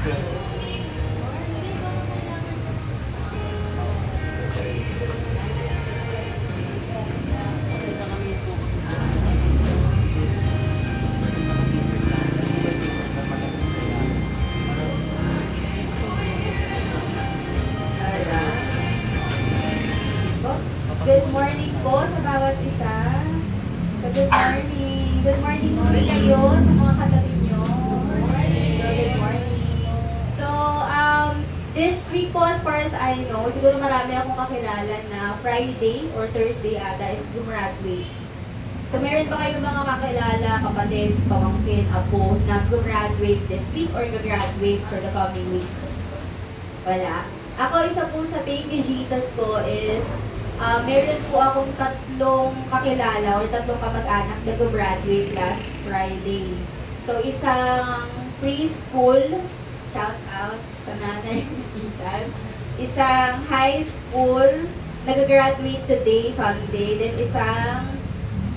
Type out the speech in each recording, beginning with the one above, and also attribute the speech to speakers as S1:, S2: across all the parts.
S1: Good morning po sa bawat isa. So, good morning. Good morning po kayo sa mga katabi nyo. So, good morning. So, this week po, as far as I know, siguro marami akong kakilala na Friday or Thursday ata is gumraduate. So, meron ba kayong mga kakilala, kapatid, pamangkin, apo, na gumraduate this week or gagraduate for the coming weeks? Wala. Ako, isa po sa Thank You Jesus ko is meron po akong tatlong kakilala or tatlong kamag-anak na gumraduate last Friday. So, isang preschool, shout out sa nanay Ethan. Isang high school, nag-graduate today, Sunday. Then isang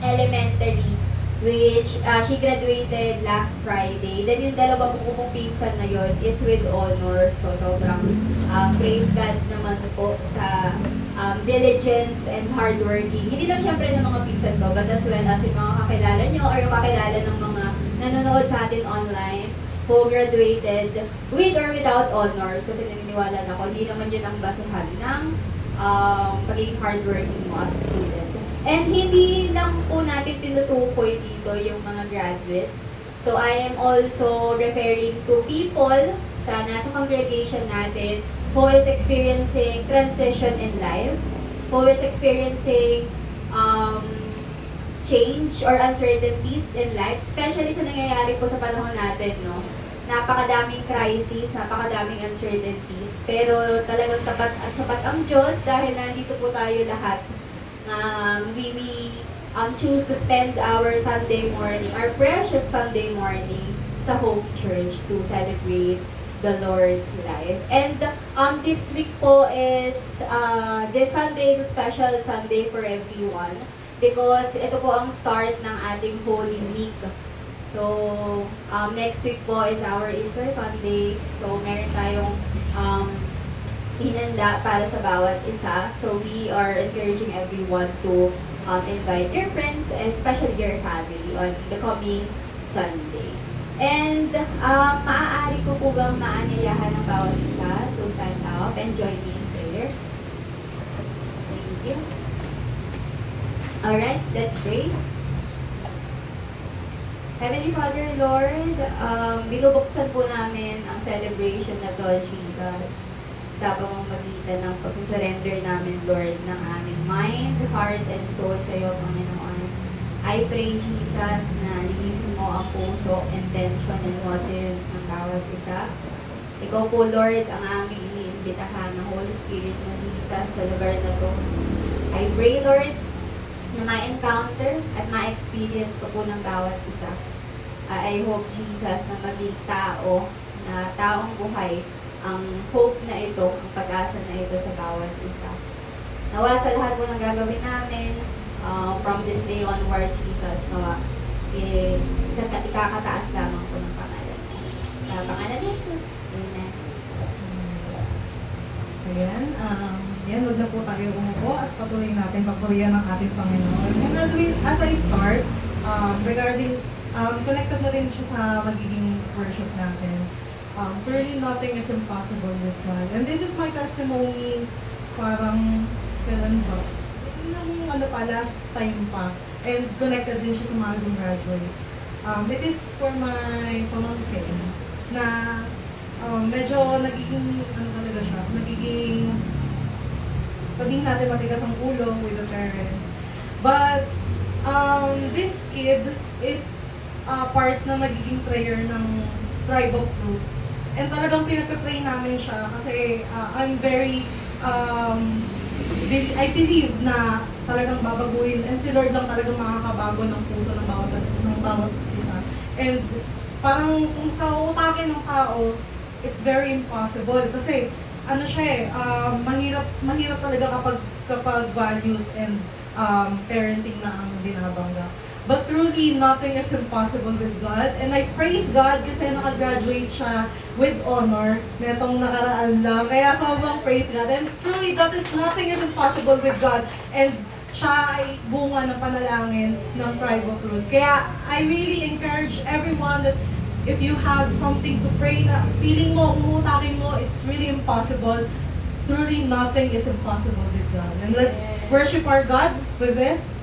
S1: elementary, which she graduated last Friday. Then yung dalawa kong pinsan na yun is with honors. So, sobrang praise God naman po sa diligence and hardworking. Hindi lang syempre ng mga pinsan ko, but as well as yung mga kakilala nyo or yung kakilala ng mga nanonood sa atin online who graduated with or without honors. Kasi naniniwala na ako, hindi naman yun ang basehan ng pagiging hardworking mo as student. And hindi lang po natin tinutukoy dito yung mga graduates. So I am also referring to people sa nasa congregation natin who is experiencing transition in life, who is experiencing change or uncertainties in life, especially sa nangyayari po sa panahon natin, no? Napakadaming crisis, napakadaming uncertainties, pero talagang tapat at sapat ang Diyos dahil nandito po tayo lahat. We choose to spend our Sunday morning, our precious Sunday morning sa Hope Church to celebrate the Lord's life. And this week po is, this Sunday is a special Sunday for everyone because ito po ang start ng ating Holy Week. So, next week po is our Easter Sunday. So, meron tayong hinanda para sa bawat isa. So, we are encouraging everyone to invite your friends, especially your family on the coming Sunday. And maaari ko po bang maanyayahan ng bawat isa to stand up and join me in prayer? Thank you. Alright, let's pray. Heavenly Father, Lord, binubuksan po namin ang celebration na to, Jesus, sa pamamagitan ng pagsusurrender namin, Lord, ng aming mind, heart, and soul sa iyo, Panginoon. I pray, Jesus, na linisin mo ang puso, intention, and motives ng bawat isa. Ikaw po, Lord, ang aming iniimbitahan ng Holy Spirit mo, Jesus, sa lugar na to. I pray, Lord, na ma-encounter at ma-experience ko po ng bawat isa. I hope, Jesus, na maging tao, na taong buhay, ang hope na ito, ang pag-asa na ito sa bawat isa. Nawa sa lahat po ng gagawin namin, from this day onward, Jesus, nawa, ikakataas lamang po ng pangalan. Sa pangalan ni Jesus. Amen.
S2: Ayan, yan, huwag na po tayo umupo at patuloy natin papurihan ng ating Panginoon. And as I start, regarding, connected na rin siya sa magiging worship natin. Clearly, nothing is impossible with God. And this is my testimony, parang, kailan ba? Nung last time pa. And connected din siya sa mga graduate. It is for my pamangkin na medyo nagiging, talaga siya, nagiging, sabihin natin matigas ang ulo with the parents. But, this kid is part na nagiging prayer ng Tribe of Fruit. And talagang pinagpe-pray namin siya kasi I'm very, I believe na talagang babaguhin and si Lord lang talagang makakabago ng puso ng bawat isa. And parang kung sa utake ng tao, it's very impossible kasi ano siya mahirap talaga kapag values and parenting na ang binabangga. But truly, nothing is impossible with God. And I praise God kasi nakagraduate siya with honor netong nakaraan lang. Kaya sobrang praise God. And truly, that is nothing is impossible with God. And siya ay bunga ng panalangin ng tribe of Ruth. Kaya I really encourage everyone that if you have something to pray na feeling mo, umutakin mo, it's really impossible. Truly, nothing is impossible with God. And let's worship our God with this.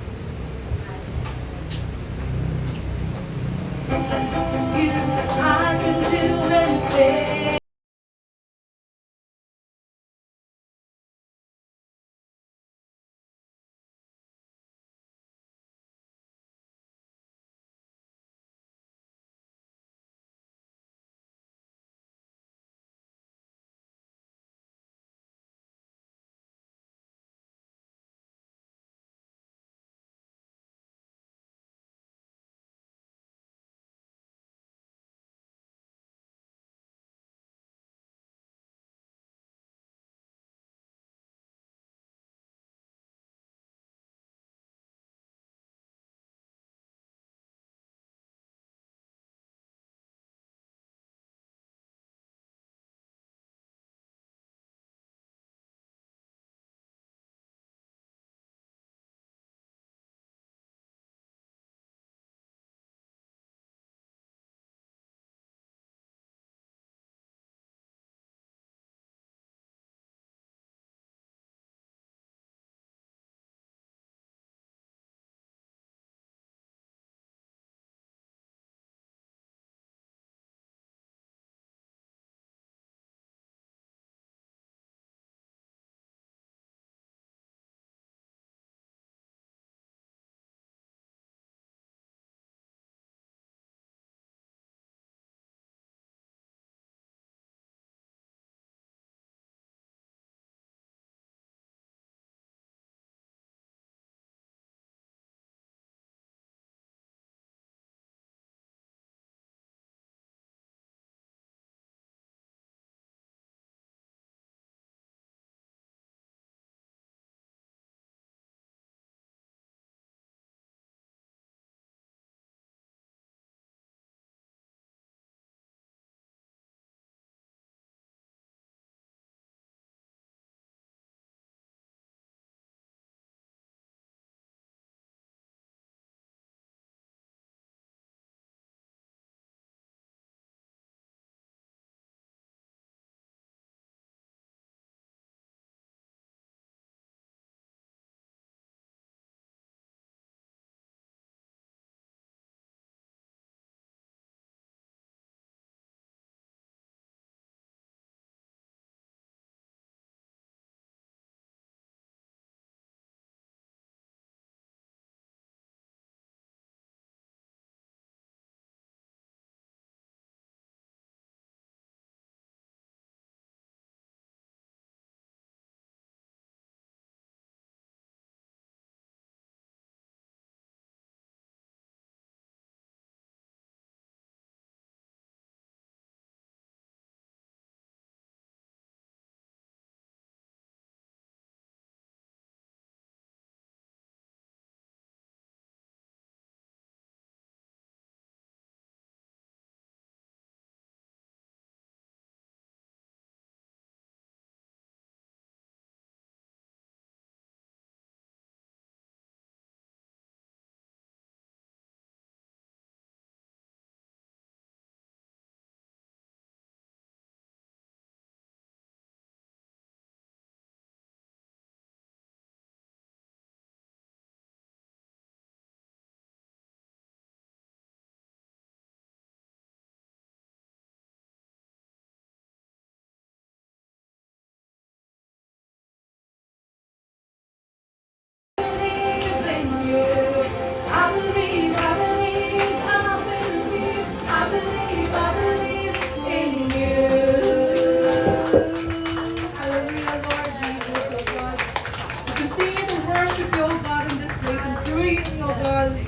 S2: I can do anything.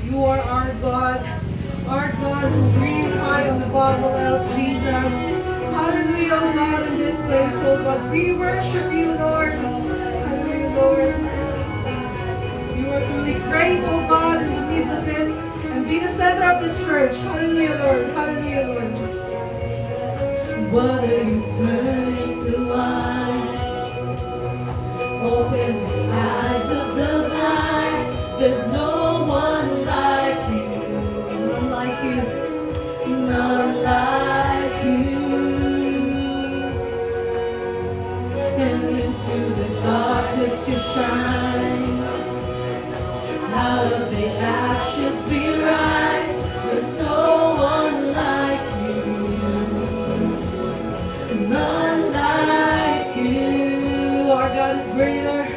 S2: You are our God who really high on the above all else, Jesus. Hallelujah, oh God, in this place, oh God, we worship you, Lord. Hallelujah, Lord. You are truly great, oh God, in the midst of this. And center of this church. Hallelujah, Lord. Hallelujah, Lord.
S3: What are you turning to wine? Open the eyes of the blind. There's no one like you.
S2: None like you.
S3: None like you. And into the darkness you shine. Out of the ashes we rise. There's no one like you. None like you.
S2: Our God is greater.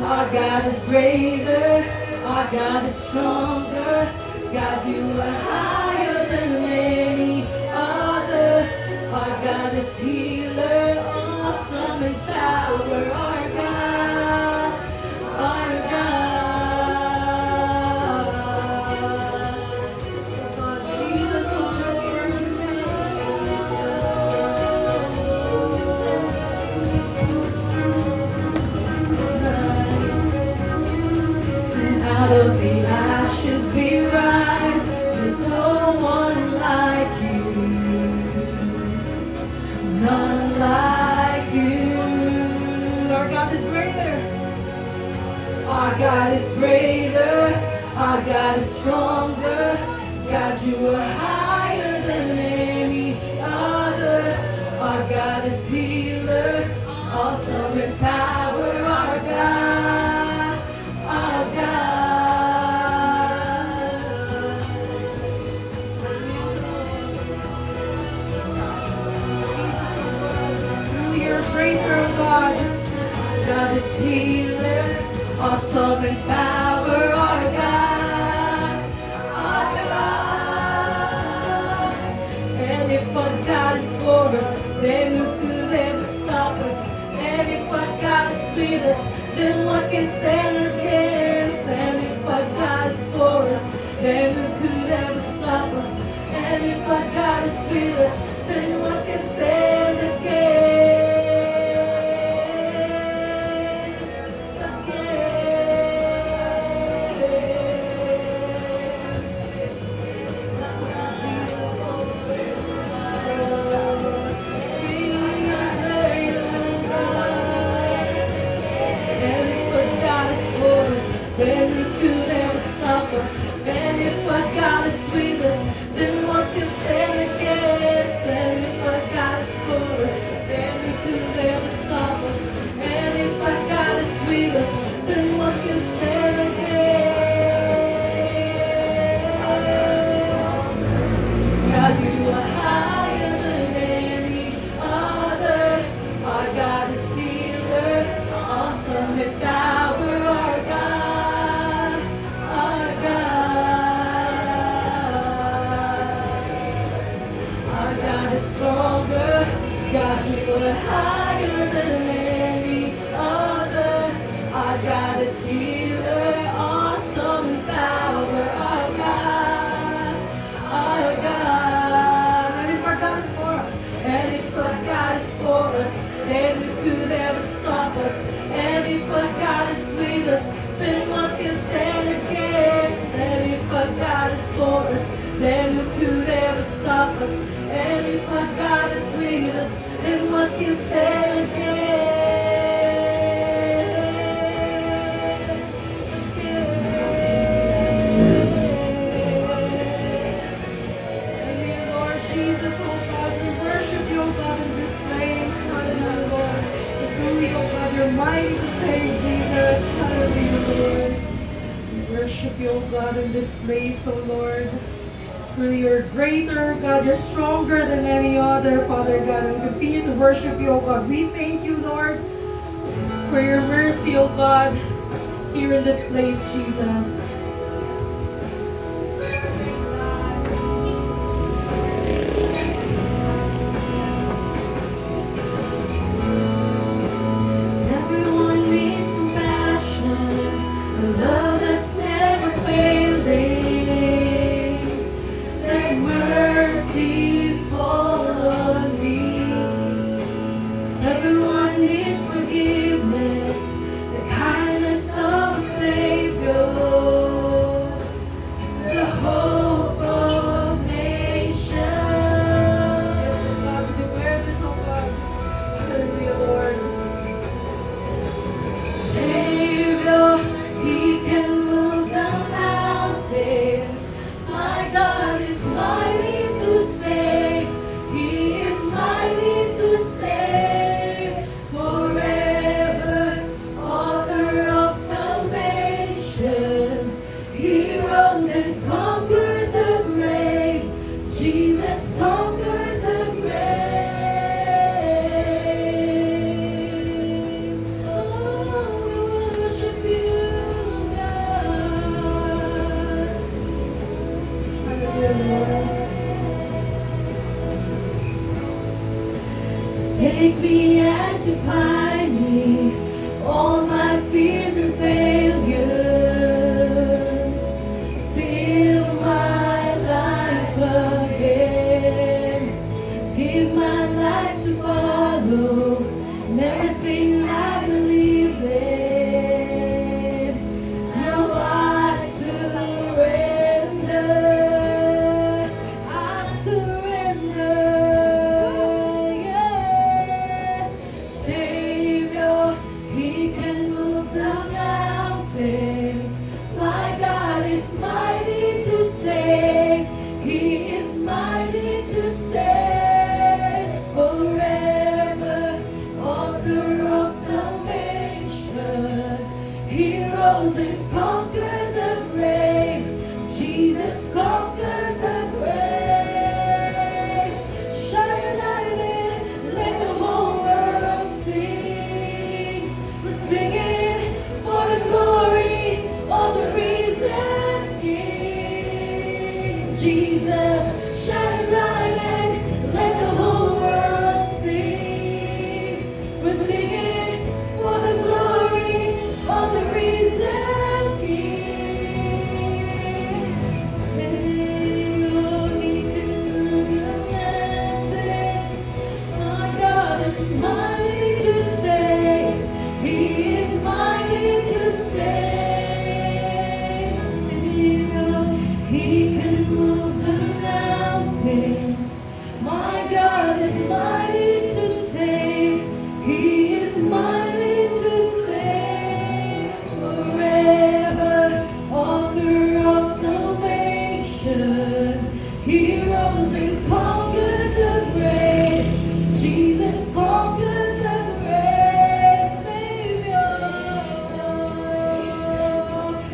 S3: Our God is greater. Our God is stronger. God, you are higher than any other. Our God is healer, awesome in power. Our God, our God.
S2: So God, Jesus, oh
S3: Out of the ashes we rise. There's no one like you. None like you.
S2: our God is greater.
S3: Our God is greater. Our God is stronger. God, you are higher than any other. Our God is healer, awesome in power. Our God, our God.
S2: You're greater, oh God.
S3: God is healer, awesome in power. Our God, our God. And if our God is for us, then who could ever stop us? And if our God is with us, then what can stand against? And if our God is for us, then who could ever stop us? And if our God is with us, then what can stand against? Then who could ever stop us? And if our God is with us, then what can stand against? And if our God is for us, then who could ever stop us? And if our God is with us, then what can stand against? God, you are higher than any other. Our God is healer, awesome in power. Our God, our God. Our God is stronger. God, you are higher than any other. Our God is healer, awesome in power. Our God, our God.
S2: And if our God is for us,
S3: And if our God is for us, then who could ever stop us? And if our God is with us, then what can stand against? And if our God is for us, then who could ever stop us? And if our God is with us, then what can stand against?
S2: Hallelujah, Lord Jesus, oh God, we worship you, oh God, in this place. Hallelujah, Lord. Truly, oh God, you're mighty to save, Jesus. Hallelujah, Lord. We worship you, oh God, in this place, oh Lord. Truly, you're greater, God. You're stronger than any other, Father God. And we continue to worship you, oh God. We thank you, Lord, for your mercy, oh God, here in this place, Jesus.
S3: Everyone needs compassion, a love that's never failing. Let mercy fall on me. Everyone needs forgiveness, the kindness of a Savior. to find me all my fears and failures. Fill my life again. Give my life to follow and everything I believe in. Now I surrender. I surrender. Yeah. Savior, He can move the mountains. My God is mighty to save. He is mighty to save forever. Author of salvation. He rose and conquered the grave. Jesus conquered the grave. Shine your light in, let the whole world sing. We're singing for the glory of the risen King. Jesus, shine your light in, let the whole world sing. We're singing for the glory of the risen King. Savior, He can move the mountains. My God is mighty to save. He is mighty to save. Savior, He can move the mountains. My God is mighty to save. He is mighty to save forever. Author of salvation. He rose and conquered the grave. Jesus conquered the grave. Savior.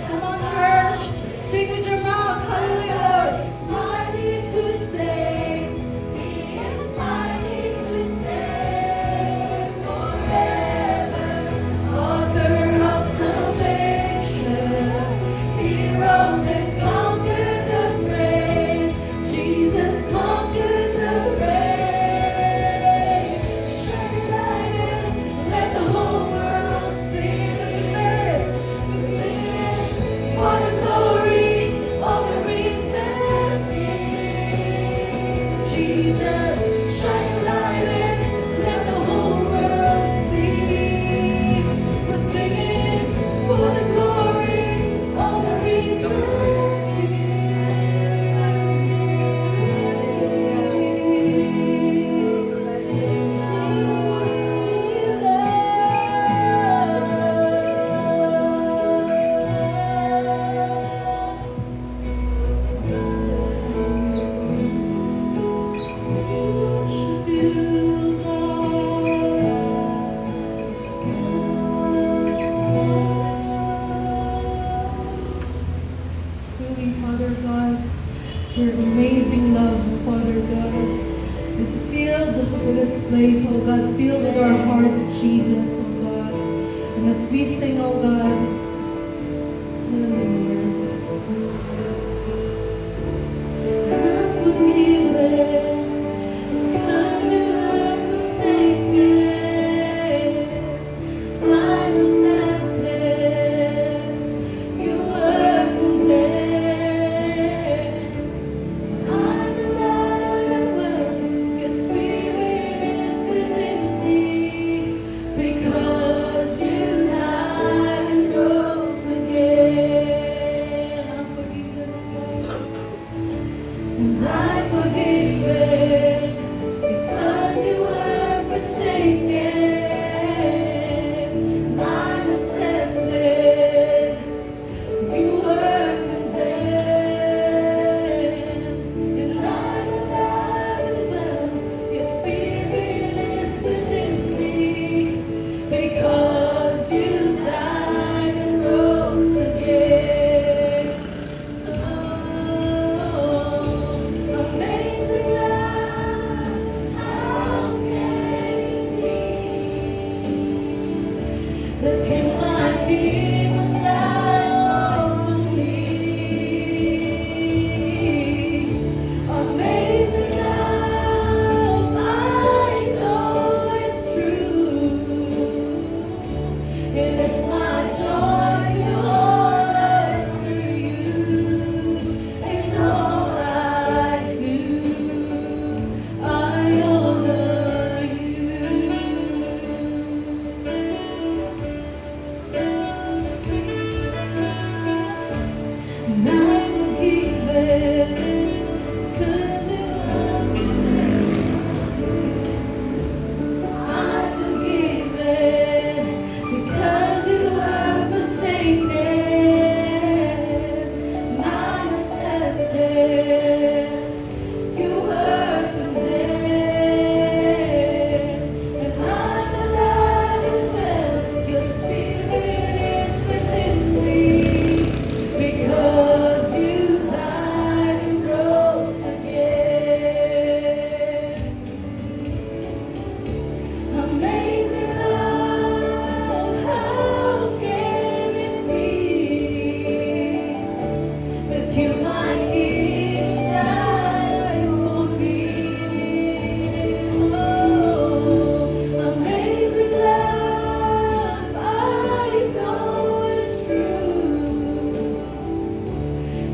S3: Come on, church. Sing with your mouth. Hallelujah. It's mighty to save. He is mighty to save forever. Author of salvation. He rose and conquered the grave. Jesus conquered the grave. Shine your light in, let the whole world see. Listen to this. We're singing for the glory of the risen King. Jesus, shine your light in, let the whole world see. We're singing for the glory of the risen Truly, Father God, your amazing love, Father God, is filled with this place, oh God, filled with our hearts, Jesus, oh God. And as we sing, oh God, hallelujah. I'm forgiven because you have forsaken. I'm accepted. You were condemned. I'm alive and well. Your spirit is within me because you died and rose again. I'm forgiven, and I'm forgiven because you were forsaken. I'm accepted. You were condemned, and I'm alive and well. Your spirit is within me because you died and rose again. Oh, amazing love.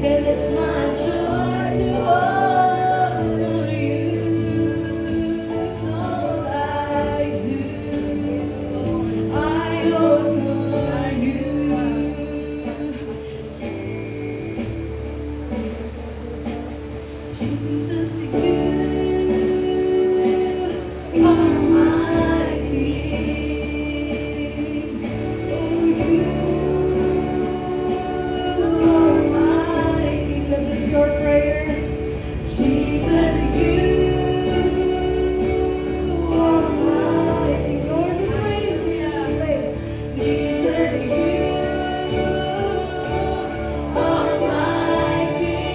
S3: and it's my joy to honor you. All I do, I honor you. Jesus, you are my King. Oh, you are my King. Let this be your prayer. Jesus, you are my King. Lord, we praise you in this place. Jesus, you are my King.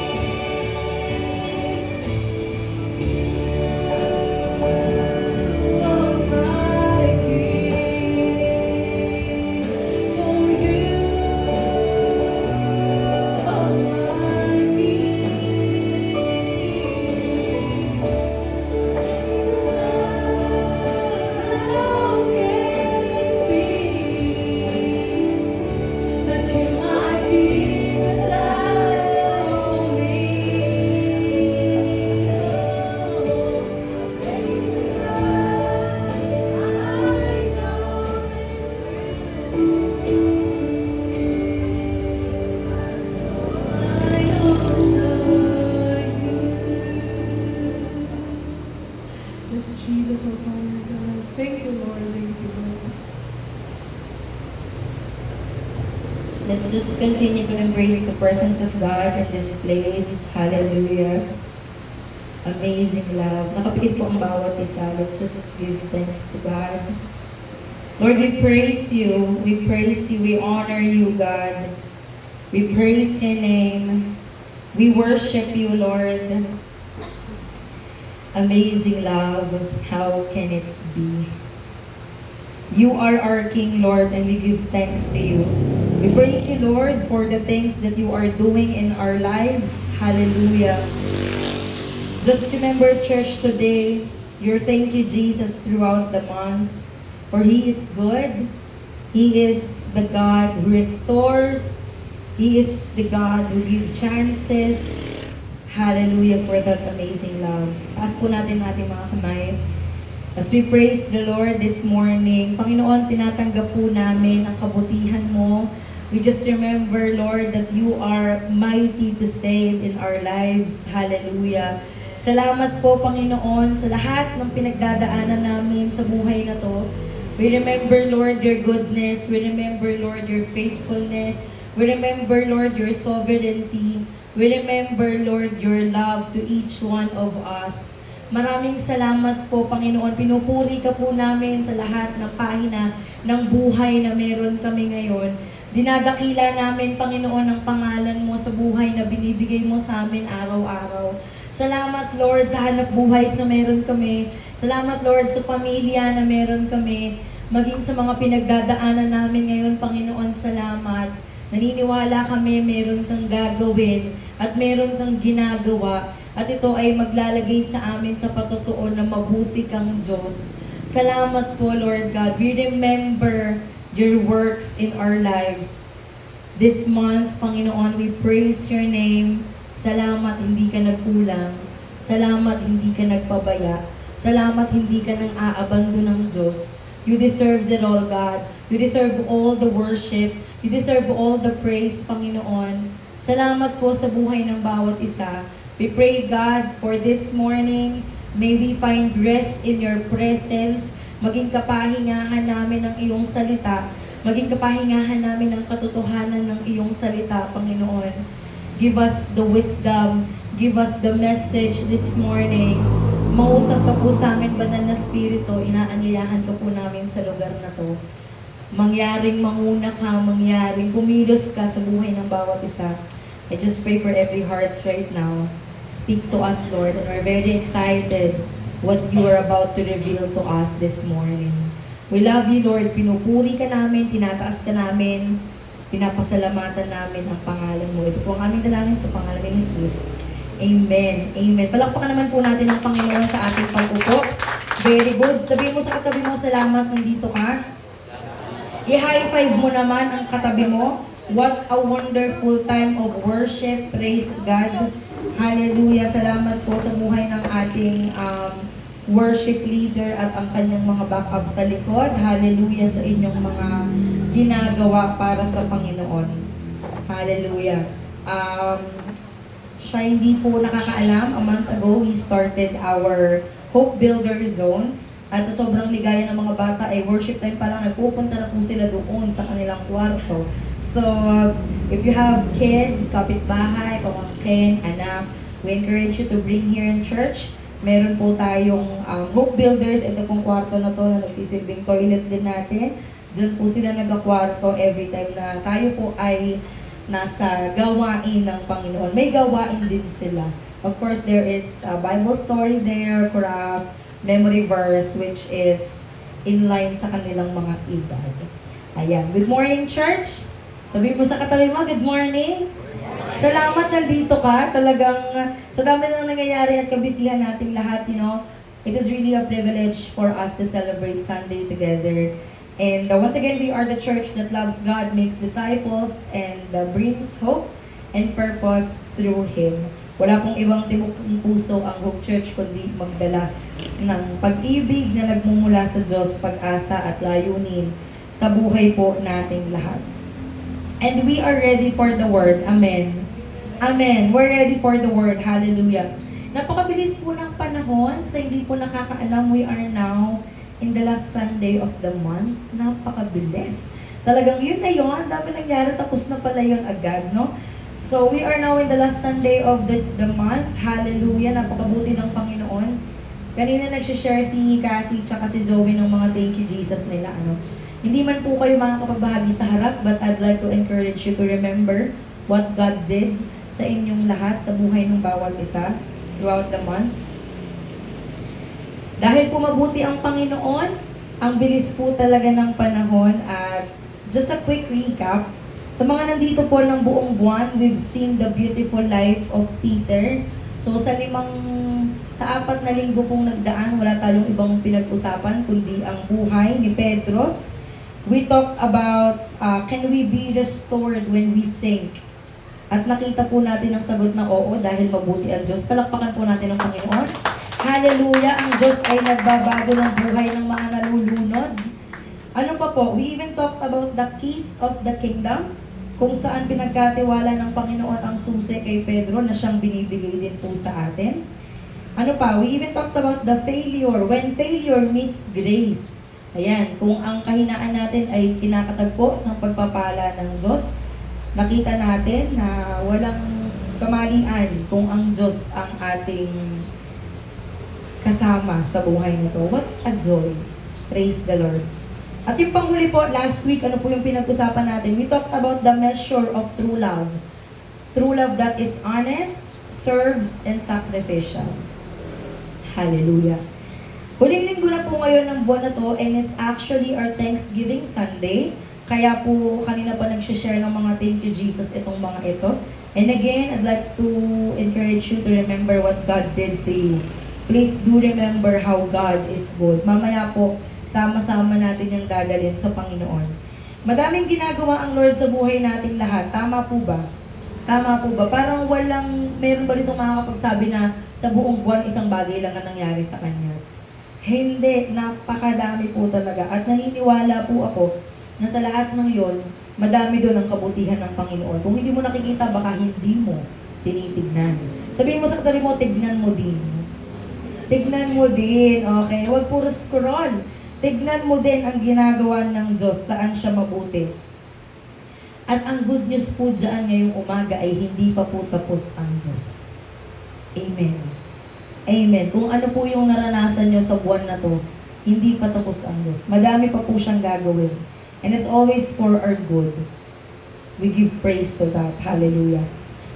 S3: Yes, Jesus, oh Father God. Thank you, Lord. Thank you, Lord.
S4: Let's just continue to embrace the presence of God in this place. Hallelujah. Amazing love. Nakapikit po ang bawat isa. Let's just give thanks to God. Lord, we praise you. We praise you. We honor you, God. We praise your name. We worship you, Lord. Amazing love. How can it be? You are our King, Lord, and we give thanks to you. We praise you, Lord, for the things that you are doing in our lives. Hallelujah. Just remember, church, today, your thank you, Jesus, throughout the month. For He is good. He is the God who restores. He is the God who gives chances. Hallelujah for that amazing love. Taas po natin ating mga kamay. As we praise the Lord this morning, Panginoon, tinatanggap po namin ang kabutihan mo. We just remember, Lord, that you are mighty to save in our lives. Hallelujah. Salamat po, Panginoon, sa lahat ng pinagdadaanan namin sa buhay na to. We remember, Lord, your goodness. We remember, Lord, your faithfulness. We remember, Lord, your sovereignty. We remember, Lord, your love to each one of us. Maraming salamat po, Panginoon. Pinupuri ka po namin sa lahat ng pahina ng buhay na meron kami ngayon. Dinadakila namin, Panginoon, ang pangalan mo sa buhay na binibigay mo sa amin araw-araw. Salamat, Lord, sa hanap buhay na meron kami. Salamat, Lord, sa pamilya na meron kami. Maging sa mga pinagdadaanan namin ngayon, Panginoon, salamat. Naniniwala kami meron kang gagawin at meron kang ginagawa at ito ay maglalagay sa amin sa patotoo na mabuti kang Diyos. Salamat po, Lord God. We remember your works in our lives. This month, Panginoon, we praise your name. Salamat, hindi ka nagkulang. Salamat, hindi ka nagpabaya. Salamat, hindi ka nang aabando ng Diyos. You deserve it all, God. You deserve all the worship. You deserve all the praise, Panginoon. Salamat po sa buhay ng bawat isa. We pray, God, for this morning, may we find rest in your presence. Maging kapahingahan namin ng iyong salita. Maging kapahingahan namin ng katotohanan ng iyong salita, Panginoon. Give us the wisdom. Give us the message this morning. Mausap ka po sa amin, Banal na Espiritu. Inaanyayahan ka po namin sa lugar na to. Mangyaring manguna ka, mangyaring kumilos ka sa buhay ng bawat isa. I just pray for every hearts right now. Speak to us, Lord, and we're very excited what you are about to reveal to us this morning. We love you, Lord. Pinupuri ka namin, tinataas ka namin, pinapasalamatan namin ang pangalan mo. Ito po ang aming dalangin sa pangalan ni Jesus. Amen. Amen. Palakpakan naman po natin ang Panginoon sa ating pag-upo. Very good. Sabihin mo sa katabi mo, salamat, nandito ka. I-high five mo naman ang katabi mo. What a wonderful time of worship. Praise God. Hallelujah. Salamat po sa buhay ng ating worship leader at ang kanyang mga backup sa likod. Hallelujah sa inyong mga ginagawa para sa Panginoon. Hallelujah. Sa hindi po nakakaalam, a month ago, we started our Hope Builder Zone. At sa sobrang ligaya ng mga bata ay worship time pa lang, nagpupunta na po sila doon sa kanilang kwarto. So, if you have kid, kapitbahay, pamangkin, anak, we encourage you to bring here in church. Meron po tayong Hope Builders. Ito pong kwarto na to na nagsisilbing toilet din natin. Diyan po sila nagkakwarto every time na tayo po ay nasa gawain ng Panginoon. May gawain din sila. Of course, there is a Bible story there, craft, memory verse, which is in line sa kanilang mga edad. Ayan. Good morning, church! Sabihin mo sa katabi mo, good morning! Salamat nandito ka. Talagang sa dami na nangyayari at kabisihan nating lahat, it is really a privilege for us to celebrate Sunday together. And once again, we are the church that loves God, makes disciples, and brings hope and purpose through Him. Wala pong ibang tibok ng puso ang Hope Church kundi magdala ng pag-ibig na nagmumula sa Diyos, pag-asa at layunin sa buhay po nating lahat. And we are ready for the Word. Amen. Amen. We're ready for the Word. Hallelujah. Napakabilis po ng panahon. Sa hindi po nakakaalam, we are now in the last Sunday of the month. Napakabilis. Talagang yun na yun. Dami nangyari. Tapos na pala yun agad, no? So, we are now in the last Sunday of the month. Hallelujah. Napakabuti ng Panginoon. Kanina nagsishare si Kathy tsaka si Zoe ng mga thank you Jesus nila. Hindi man po kayo makakapagbahagi sa harap, but I'd like to encourage you to remember what God did sa inyong lahat, sa buhay ng bawat isa throughout the month. Dahil po mabuti ang Panginoon, ang bilis po talaga ng panahon. At just a quick recap, sa mga nandito po ng buong buwan, we've seen the beautiful life of Peter. So sa 4 na linggo pong nagdaan, wala tayong ibang pinag-usapan kundi ang buhay ni Pedro. We talked about can we be restored when we sink? At nakita po natin ang sagot na oo dahil mabuti ang Diyos. Palakpakan po natin ang Panginoon. Hallelujah! Ang Diyos ay nagbabago ng buhay ng mga nalulunod. Ano pa po? We even talked about the keys of the kingdom, kung saan pinagkatiwala ng Panginoon ang susi kay Pedro na siyang binibigay din po sa atin. Ano pa? We even talked about the failure, when failure meets grace. Ayan, kung ang kahinaan natin ay kinakatagpo ng pagpapala ng Diyos, nakita natin na walang kamalian kung ang Diyos ang ating kasama sa buhay na to. What a joy! Praise the Lord! At yung panghuli po, last week, ano po yung pinag-usapan natin? We talked about the measure of true love. True love that is honest, serves, and sacrificial. Hallelujah. Huling linggo na po ngayon ng buwan na to, and it's actually our Thanksgiving Sunday. Kaya po, kanina pa nag-share ng mga thank you Jesus itong mga ito. And again, I'd like to encourage you to remember what God did to you. Please do remember how God is good. Mamaya po, sama-sama natin yung dadalhin sa Panginoon. Madaming ginagawa ang Lord sa buhay nating lahat. Tama po ba? Tama po ba? Parang meron ba dito makakapagsabi na sa buong buwan isang bagay lang ang nangyari sa Kanya? Hindi, napakadami po talaga. At naniniwala po ako na sa lahat ng yon, madami doon ang kabutihan ng Panginoon. Kung hindi mo nakikita, baka hindi mo tinitignan. Sabihin mo sa katabi mo, tignan mo din. Tignan mo din, okay? Huwag puro scroll. Tignan mo din ang ginagawa ng Diyos, saan siya mabuti. At ang good news po dyan ngayong umaga ay hindi pa po tapos ang Diyos. Amen. Amen. Kung ano po yung naranasan nyo sa buwan na to, hindi pa tapos ang Diyos. Madami pa po siyang gagawin. And it's always for our good. We give praise to that. Hallelujah.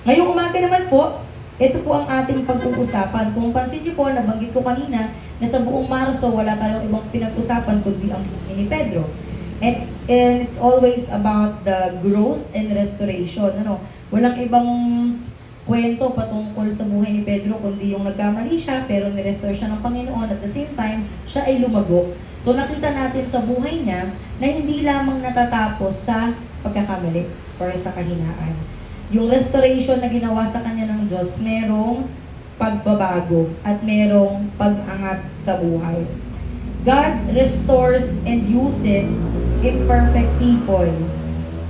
S4: Ngayong umaga naman po, ito po ang ating pag-uusapan. Kung pansin niyo po, nabanggit ko kanina na sa buong Marso, wala tayong ibang pinag-usapan kundi ang buhay ni Pedro. And it's always about the growth and restoration. Walang ibang kwento patungkol sa buhay ni Pedro kundi yung nagkamali siya pero nirestore siya ng Panginoon at the same time siya ay lumago. So nakita natin sa buhay niya na hindi lamang natatapos sa pagkakamali or sa kahinaan. Yung restoration na ginawa sa kanya ng Diyos, merong pagbabago at merong pag-angat sa buhay. God restores and uses imperfect people.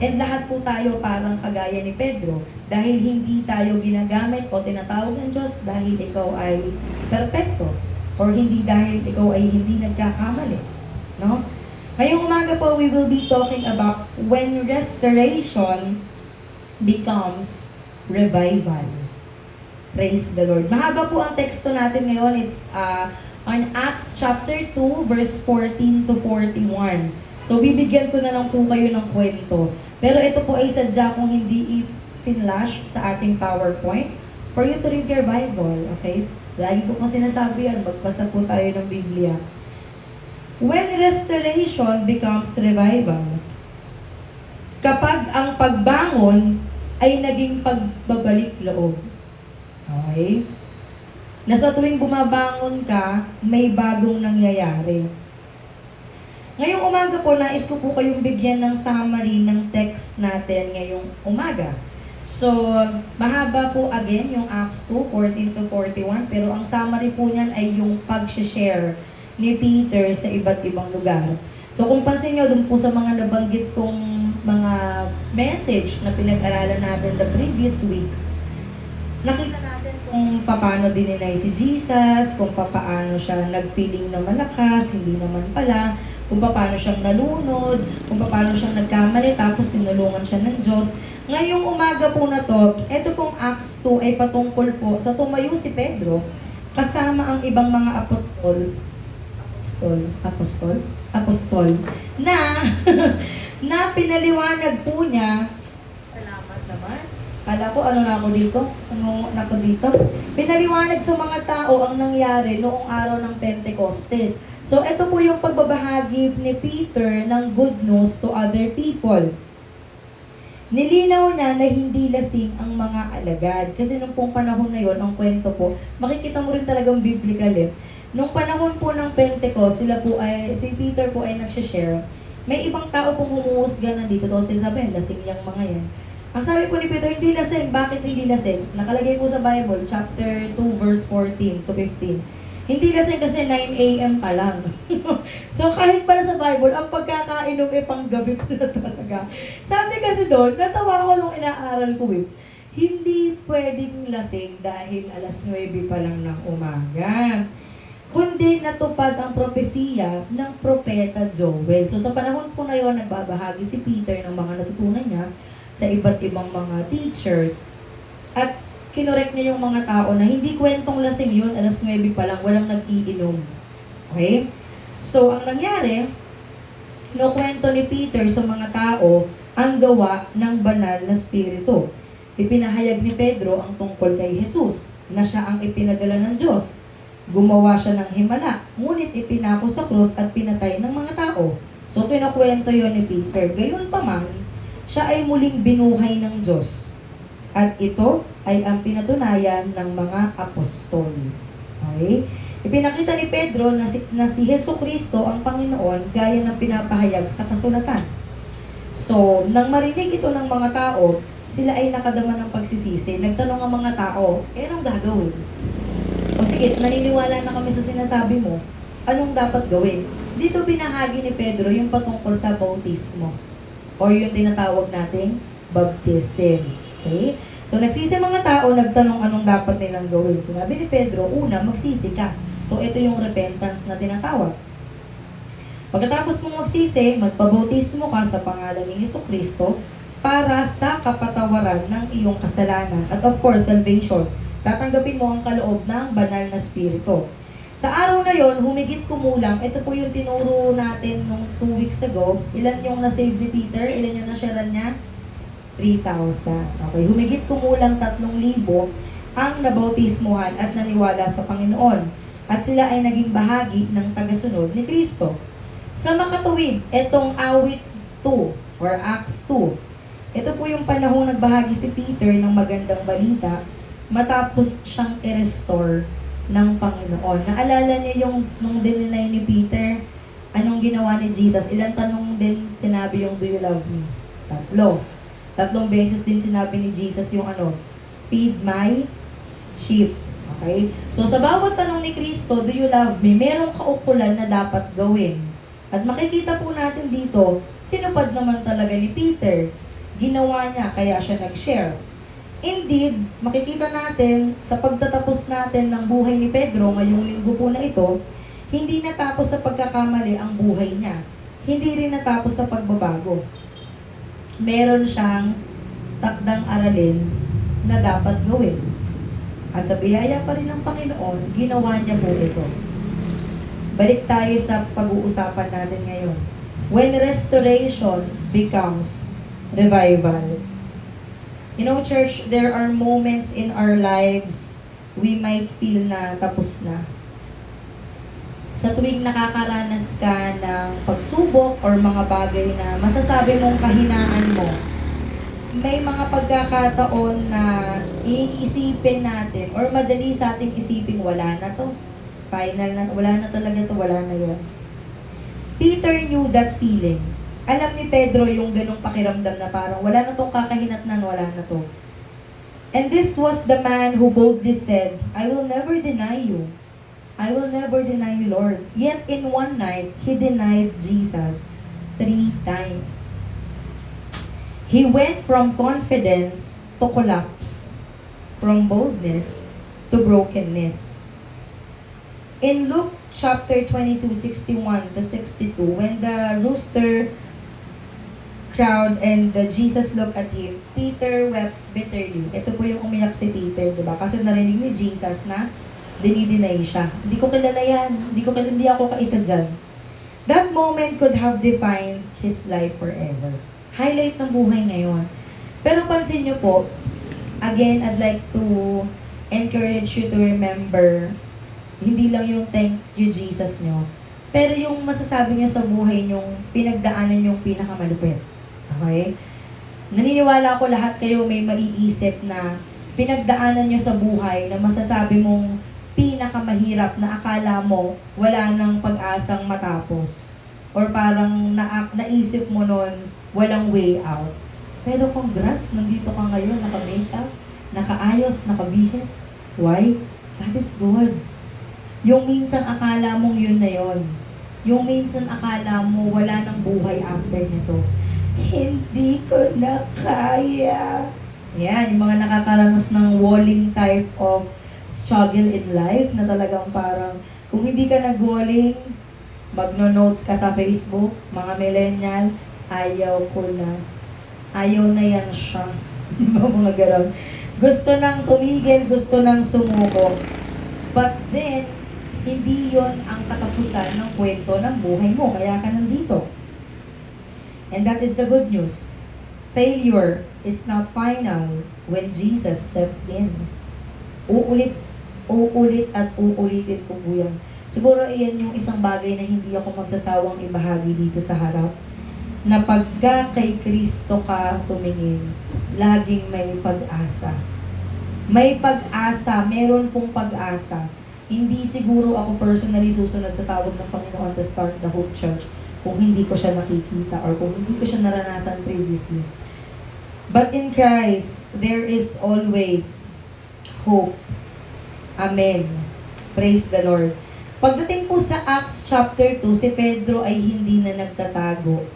S4: And lahat po tayo parang kagaya ni Pedro dahil hindi tayo ginagamit o tinatawag ng Diyos dahil ikaw ay perfecto or hindi dahil ikaw ay hindi nagkakamali. No? Ngayong umaga po, we will be talking about when restoration becomes revival. Praise the Lord. Mahaba po ang teksto natin ngayon. It's on Acts chapter 2, verse 14 to 41. So, bibigyan ko na lang po kayo ng kwento. Pero ito po ay sadya kung hindi i-flash sa ating PowerPoint for you to read your Bible. Okay? Lagi ko pong sinasabi yan, magbasa po tayo ng Biblia. When restoration becomes revival, kapag ang pagbangon ay naging pagbabalik loob. Okay? Na sa tuwing bumabangon ka, may bagong nangyayari. Ngayong umaga po, nais ko po kayong bigyan ng summary ng text natin ngayong umaga. So, mahaba po again yung Acts 2, 14 to 41, pero ang summary po niyan ay yung pag-share ni Peter sa iba't ibang lugar. So, kung pansin nyo, dun po sa mga nabanggit kong mga message na pinag-aralan natin the previous weeks, nakita natin kung paano dininay si Jesus, kung paano siya nag-feeling na malakas, hindi naman pala, kung paano siyang nalunod, kung paano siyang nagkamali, tapos tinulungan siya ng Diyos. Ngayong umaga po na to, ito pong Acts 2 ay patungkol po sa tumayo si Pedro kasama ang ibang mga apostol na na pinaliwanag po niya. Salamat naman. Kala ko ano na ako dito? Ano na ako dito? Pinaliwanag sa mga tao ang nangyari noong araw ng Pentecostes. So ito po yung pagbabahagi ni Peter ng good news to other people. Nilinaw niya na hindi lasing ang mga alagad. Kasi nung pong panahon na yon, ang kwento po, makikita mo rin talagang biblical eh. Nung panahon po ng Pentecost, si Peter po ay nagsishare. May ibang tao pong humuhusga nandito. To si Isabel, lasing yung mga yan. Ang sabi po ni Peter, hindi lasing. Bakit hindi lasing? Nakalagay po sa Bible, chapter 2, verse 14 to 15. Hindi lasing kasi 9 a.m. pa lang. So kahit pala sa Bible, ang pagkakainom ay panggabi pala talaga. Sabi kasi doon, natawa ko nung inaaral ko hindi pwedeng lasing dahil alas 9 pa lang ng umaga. Kundi natupad ang propesiya ng propeta Joel. So sa panahon po na yon, nagbabahagi si Peter ng mga natutunan niya sa iba't ibang mga teachers. At kinorek niya yung mga tao na hindi kwentong lasing yun, alas 9 pa lang, walang nag-iinom. Okay? So ang nangyari, kinukwento ni Peter sa mga tao ang gawa ng banal na spirito. Ipinahayag ni Pedro ang tungkol kay Jesus, na siya ang ipinadala ng Diyos. Gumawa siya ng himala, ngunit ipinako sa krus at pinatay ng mga tao. So, kinukwento yon ni Peter. Gayon pa man, siya ay muling binuhay ng Diyos. At ito ay ang pinatunayan ng mga apostol. Okay? Ipinakita ni Pedro na si Jesucristo ang Panginoon gaya ng pinapahayag sa kasulatan. So, nang marinig ito ng mga tao, sila ay nakadama ng pagsisisi. Nagtanong ang mga tao, anong gagawin? O sige, naniniwala na kami sa sinasabi mo, anong dapat gawin? Dito binahagi ni Pedro yung patungkol sa bautismo o yung tinatawag nating baptism. Okay? So nagsisi mga tao, nagtanong anong dapat nilang gawin. Sinabi ni Pedro, una, magsisi ka. So ito yung repentance na tinatawag. Pagkatapos mong magsisi, magpabautismo ka sa pangalan ni Jesucristo para sa kapatawaran ng iyong kasalanan. At of course, salvation. Tatanggapin mo ang kaloob ng banal na spirito. Sa araw na yon, humigit kumulang, ito po yung tinuro natin nung 2 weeks ago. Ilan yung na-save ni Peter? Ilan yung na-sharean niya? 3,000. Okay, humigit kumulang 3,000 ang nabautismuhan at naniwala sa Panginoon. At sila ay naging bahagi ng tagasunod ni Kristo. Sa makatuwid, itong awit 2 or Acts 2. Ito po yung panahong nagbahagi si Peter ng magandang balita matapos siyang i-restore ng Panginoon. Naalala niyo yung nung dininay ni Peter, anong ginawa ni Jesus? Ilang tanong din sinabi yung, do you love me? Tatlong beses din sinabi ni Jesus yung feed my sheep. Okay? So, sa bawat tanong ni Kristo, do you love me? Merong kaukulan na dapat gawin. At makikita po natin dito, tinupad naman talaga ni Peter. Ginawa niya, kaya siya nag-share. Indeed, makikita natin sa pagtatapos natin ng buhay ni Pedro, ngayong linggo po na ito, hindi natapos sa pagkakamali ang buhay niya. Hindi rin natapos sa pagbabago. Meron siyang takdang aralin na dapat gawin. At sa biyaya pa rin ng Panginoon, ginawa niya po ito. Balik tayo sa pag-uusapan natin ngayon. When restoration becomes revival. You know, church, there are moments in our lives we might feel na tapos na. Sa tuwing nakakaranas ka ng pagsubok or mga bagay na masasabi mong kahinaan mo, may mga pagkakataon na iisipin natin or madali sa ating isipin, wala na to. Final na, wala na talaga to, wala na yon. Peter knew that feeling. Alam ni Pedro yung ganong pakiramdam na parang wala na tong kakahinatnan, wala na to. And this was the man who boldly said, I will never deny you. I will never deny you, Lord. Yet in one night, he denied Jesus 3 times. He went from confidence to collapse, from boldness to brokenness. In Luke chapter 22:61 to 62, when the rooster crowd and Jesus looked at him, Peter wept bitterly. Ito po yung umiyak si Peter, diba? Kasi narinig ni Jesus na dinideny siya. Hindi ko kilala yan. Hindi ako kaisa dyan. That moment could have defined his life forever. Highlight ng buhay ngayon. Pero pansin nyo po, again, I'd like to encourage you to remember, hindi lang yung thank you Jesus nyo, pero yung masasabi niya sa buhay nyong pinagdaanan yung pinakamalupit. Okay? Naniniwala ko lahat kayo may maiisip na pinagdaanan nyo sa buhay na masasabi mong pinakamahirap na akala mo wala nang pag-asang matapos. Or parang naisip mo nun walang way out. Pero congrats, nandito ka ngayon, naka-makeup, nakaayos, nakabihis. Why? God is good. Yung minsan akala mong yun na yun. Yung minsan akala mo wala nang buhay after nito. Hindi ko na kaya. Yan, yung mga nakakaranas ng walling type of struggle in life na talagang parang kung hindi ka nag-walling, magno-notes ka sa Facebook, mga millennial, ayaw ko na. Ayaw na yan siya. Di ba mga garang? Gusto nang tumigil, gusto nang sumuko. But then, hindi yon ang katapusan ng kwento ng buhay mo. Kaya ka nandito. And that is the good news. Failure is not final when Jesus stepped in. Uulit at uulitin ko po yan. Siguro iyan yung isang bagay na hindi ako magsasawang ibahagi dito sa harap. Na pagka kay Kristo ka tumingin, laging may pag-asa. May pag-asa, meron pong pag-asa. Hindi siguro ako personally susunod sa tawag ng Panginoon to start the Hope Church kung hindi ko siya nakikita or kung hindi ko siya naranasan previously. But in Christ, there is always hope. Amen. Praise the Lord. Pagdating po sa Acts chapter 2, si Pedro ay hindi na nagtatago.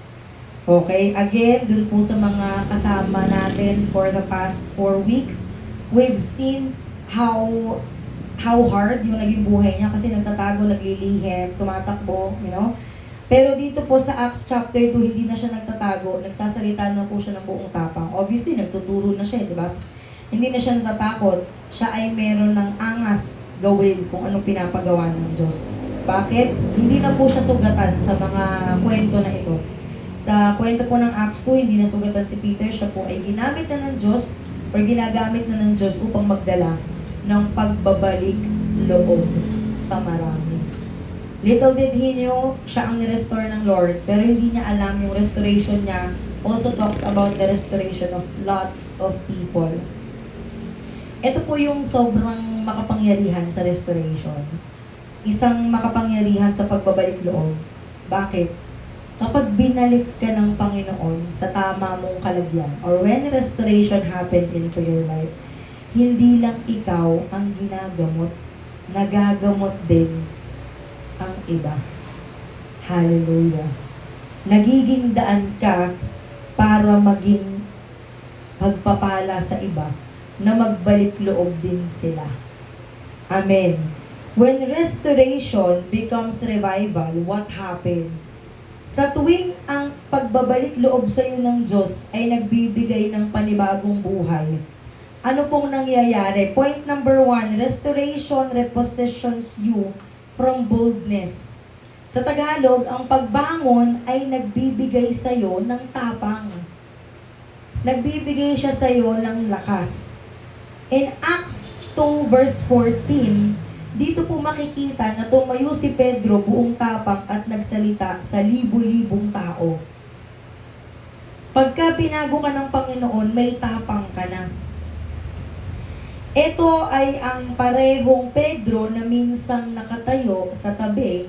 S4: Okay? Again, dun po sa mga kasama natin for the past 4 weeks, we've seen how hard yung naging buhay niya kasi nagtatago, naglilihim, tumatakbo, you know? Pero dito po sa Acts chapter 2, hindi na siya nagtatago, nagsasalita na po siya ng buong tapang. Obviously, nagtuturo na siya, di ba? Hindi na siya natatakot, siya ay meron ng angas gawin kung anong pinapagawa ng Diyos. Bakit? Hindi na po siya sugatan sa mga kwento na ito. Sa kwento po ng Acts 2, hindi na sugatan si Peter, siya po ay ginamit na ng Diyos or ginagamit na ng Diyos upang magdala ng pagbabalik loob sa marami. Little did he know, siya ang nirestore ng Lord, pero hindi niya alam yung restoration niya also talks about the restoration of lots of people. Ito po yung sobrang makapangyarihan sa restoration. Isang makapangyarihan sa pagbabalik loob. Bakit? kapag binalik ka ng Panginoon sa tama mong kalagyan, or when restoration happened into your life, hindi lang ikaw ang ginagamot, nagagamot din ang iba. Hallelujah. Nagiging daan ka para maging pagpapala sa iba na magbalik loob din sila. Amen. When restoration becomes revival, what happened? Sa tuwing ang pagbabalik loob sa iyo ng Diyos ay nagbibigay ng panibagong buhay, ano pong nangyayari? Point number 1, restoration repositions you from boldness. Sa Tagalog, ang pagbangon ay nagbibigay sa iyo ng tapang. Nagbibigay siya sa iyo ng lakas. In Acts 2 verse 14, dito po makikita na tumayo si Pedro buong tapang at nagsalita sa libu-libong tao. Pagka binago ka ng Panginoon, may tapang ka na. Ito ay ang parehong Pedro na minsang nakatayo sa tabi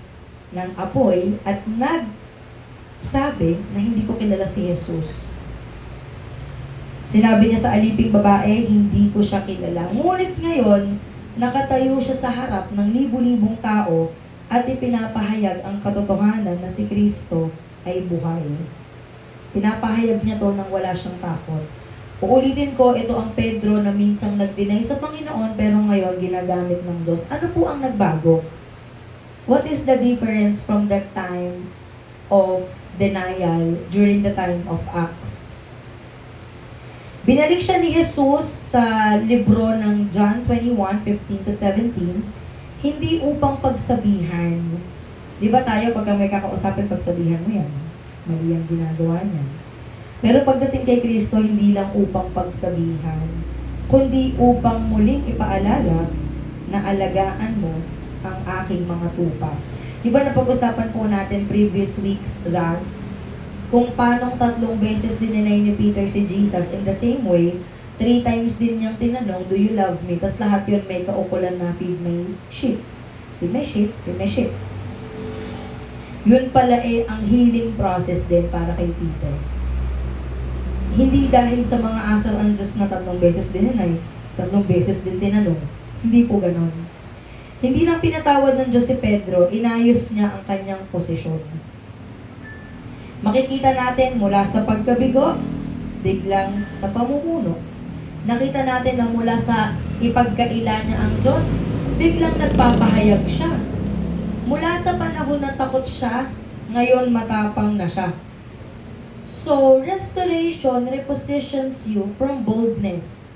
S4: ng apoy at nagsabi na hindi ko kilala si Jesus. Sinabi niya sa aliping babae, hindi ko siya kilala. Ngunit ngayon, nakatayo siya sa harap ng libu-libong tao at ipinapahayag ang katotohanan na si Kristo ay buhay. Pinapahayag niya to nang wala siyang takot. Uulitin ko, ito ang Pedro na minsang nag-deny sa Panginoon pero ngayon ginagamit ng Diyos. Ano po ang nagbago? What is the difference from that time of denial during the time of Acts? Binalik siya ni Jesus sa libro ng John 21:15-17, hindi upang pagsabihan. Di ba tayo pagka may kakausapin, pagsabihan mo yan? Mali ang ginagawa niyan. Pero pagdating kay Kristo, hindi lang upang pagsabihan, kundi upang muling ipaalala na alagaan mo ang aking mga tupa. Di ba napag-usapan po natin previous weeks that kung paanong 3 beses dininay ni Peter si Jesus, in the same way, 3 times din niyang tinanong, do you love me? Tapos lahat yun may kaukulan na feed my sheep. Feed my sheep, feed my sheep. Yun pala ang healing process din para kay Peter. Hindi dahil sa mga asal ang Diyos na 3 beses dininay, 3 beses din tinanong. Hindi po ganon. Hindi lang pinatawad ng Diyos si Pedro, inayos niya ang kanyang posisyon. Makikita natin mula sa pagkabigo, biglang sa pamumuno. Nakita natin na mula sa ipagkaila niya ang Diyos, biglang nagpapahayag siya. Mula sa panahon na takot siya, ngayon matapang na siya. So, restoration repositions you from boldness.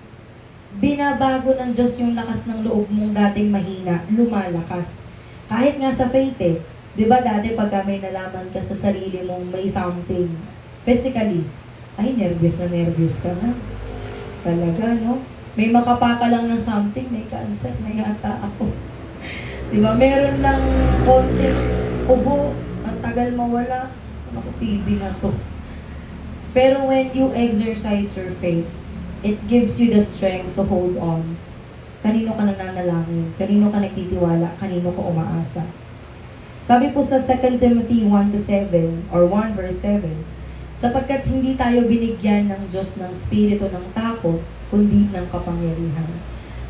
S4: Binabago ng Diyos yung lakas ng loob mong dating mahina, lumalakas. Kahit nga sa faith di ba dati pagka may nalaman ka sa sarili mong may something, physically, ay nervous ka na. Talaga, no? May makapaka lang ng something, may cancer na yata ako. Di ba? Meron lang konting ubo, ang tagal mawala. Ako, TB na to. Pero when you exercise your faith, it gives you the strength to hold on. Kanino ka nananalangin? Kanino ka nagtitiwala? Kanino ka umaasa? Sabi po sa 2 Timothy 1:7 or 1 verse 7, sapagkat hindi tayo binigyan ng Diyos ng spirito ng takot, kundi ng kapangyarihan.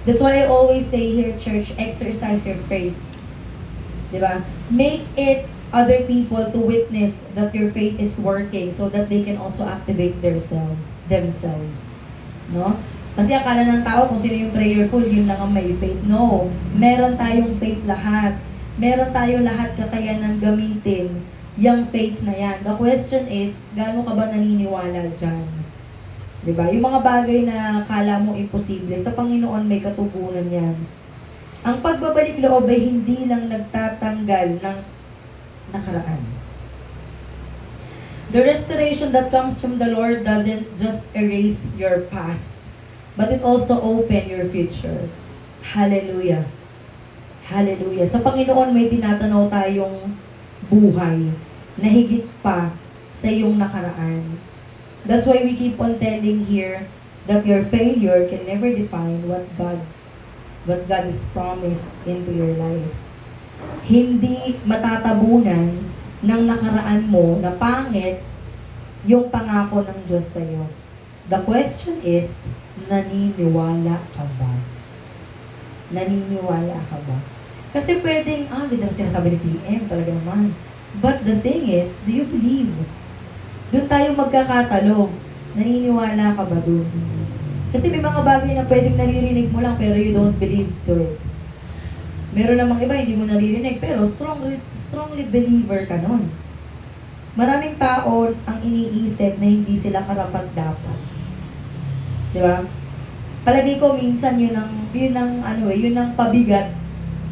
S4: That's why I always say here, church, exercise your faith. Diba? Make it other people to witness that your faith is working so that they can also activate themselves. No? Kasi akala ng tao kung sino yung prayerful, yun lang ang may faith. No. Meron tayong faith lahat. Meron tayo lahat kakayanan gamitin yung faith na yan. The question is, gaano ka ba naniniwala dyan? Diba? Yung mga bagay na kala mo imposible, sa Panginoon may katugunan yan. Ang pagbabalik loob ay hindi lang nagtatanggal ng nakaraan. The restoration that comes from the Lord doesn't just erase your past, but it also open your future. Hallelujah. Hallelujah. Sa Panginoon may tinatanaw tayong buhay na higit pa sa iyong nakaraan. That's why we keep on telling here that your failure can never define what God has promised into your life. Hindi matatabunan ng nakaraan mo na pangit yung pangako ng Diyos sa'yo. The question is, naniniwala ka ba? Naniniwala ka ba? Kasi pwedeng, ganda na sinasabi ni PM, talaga naman. But the thing is, do you believe? Doon tayo magkakatalong. Naniniwala ka ba doon? Kasi may mga bagay na pwedeng naririnig mo lang pero you don't believe to it. Meron namang iba, hindi mo naririnig, pero strongly believer ka nun. Maraming tao ang iniisip na hindi sila karapat-dapat. Di ba? Palagi ko minsan yun ang pabigat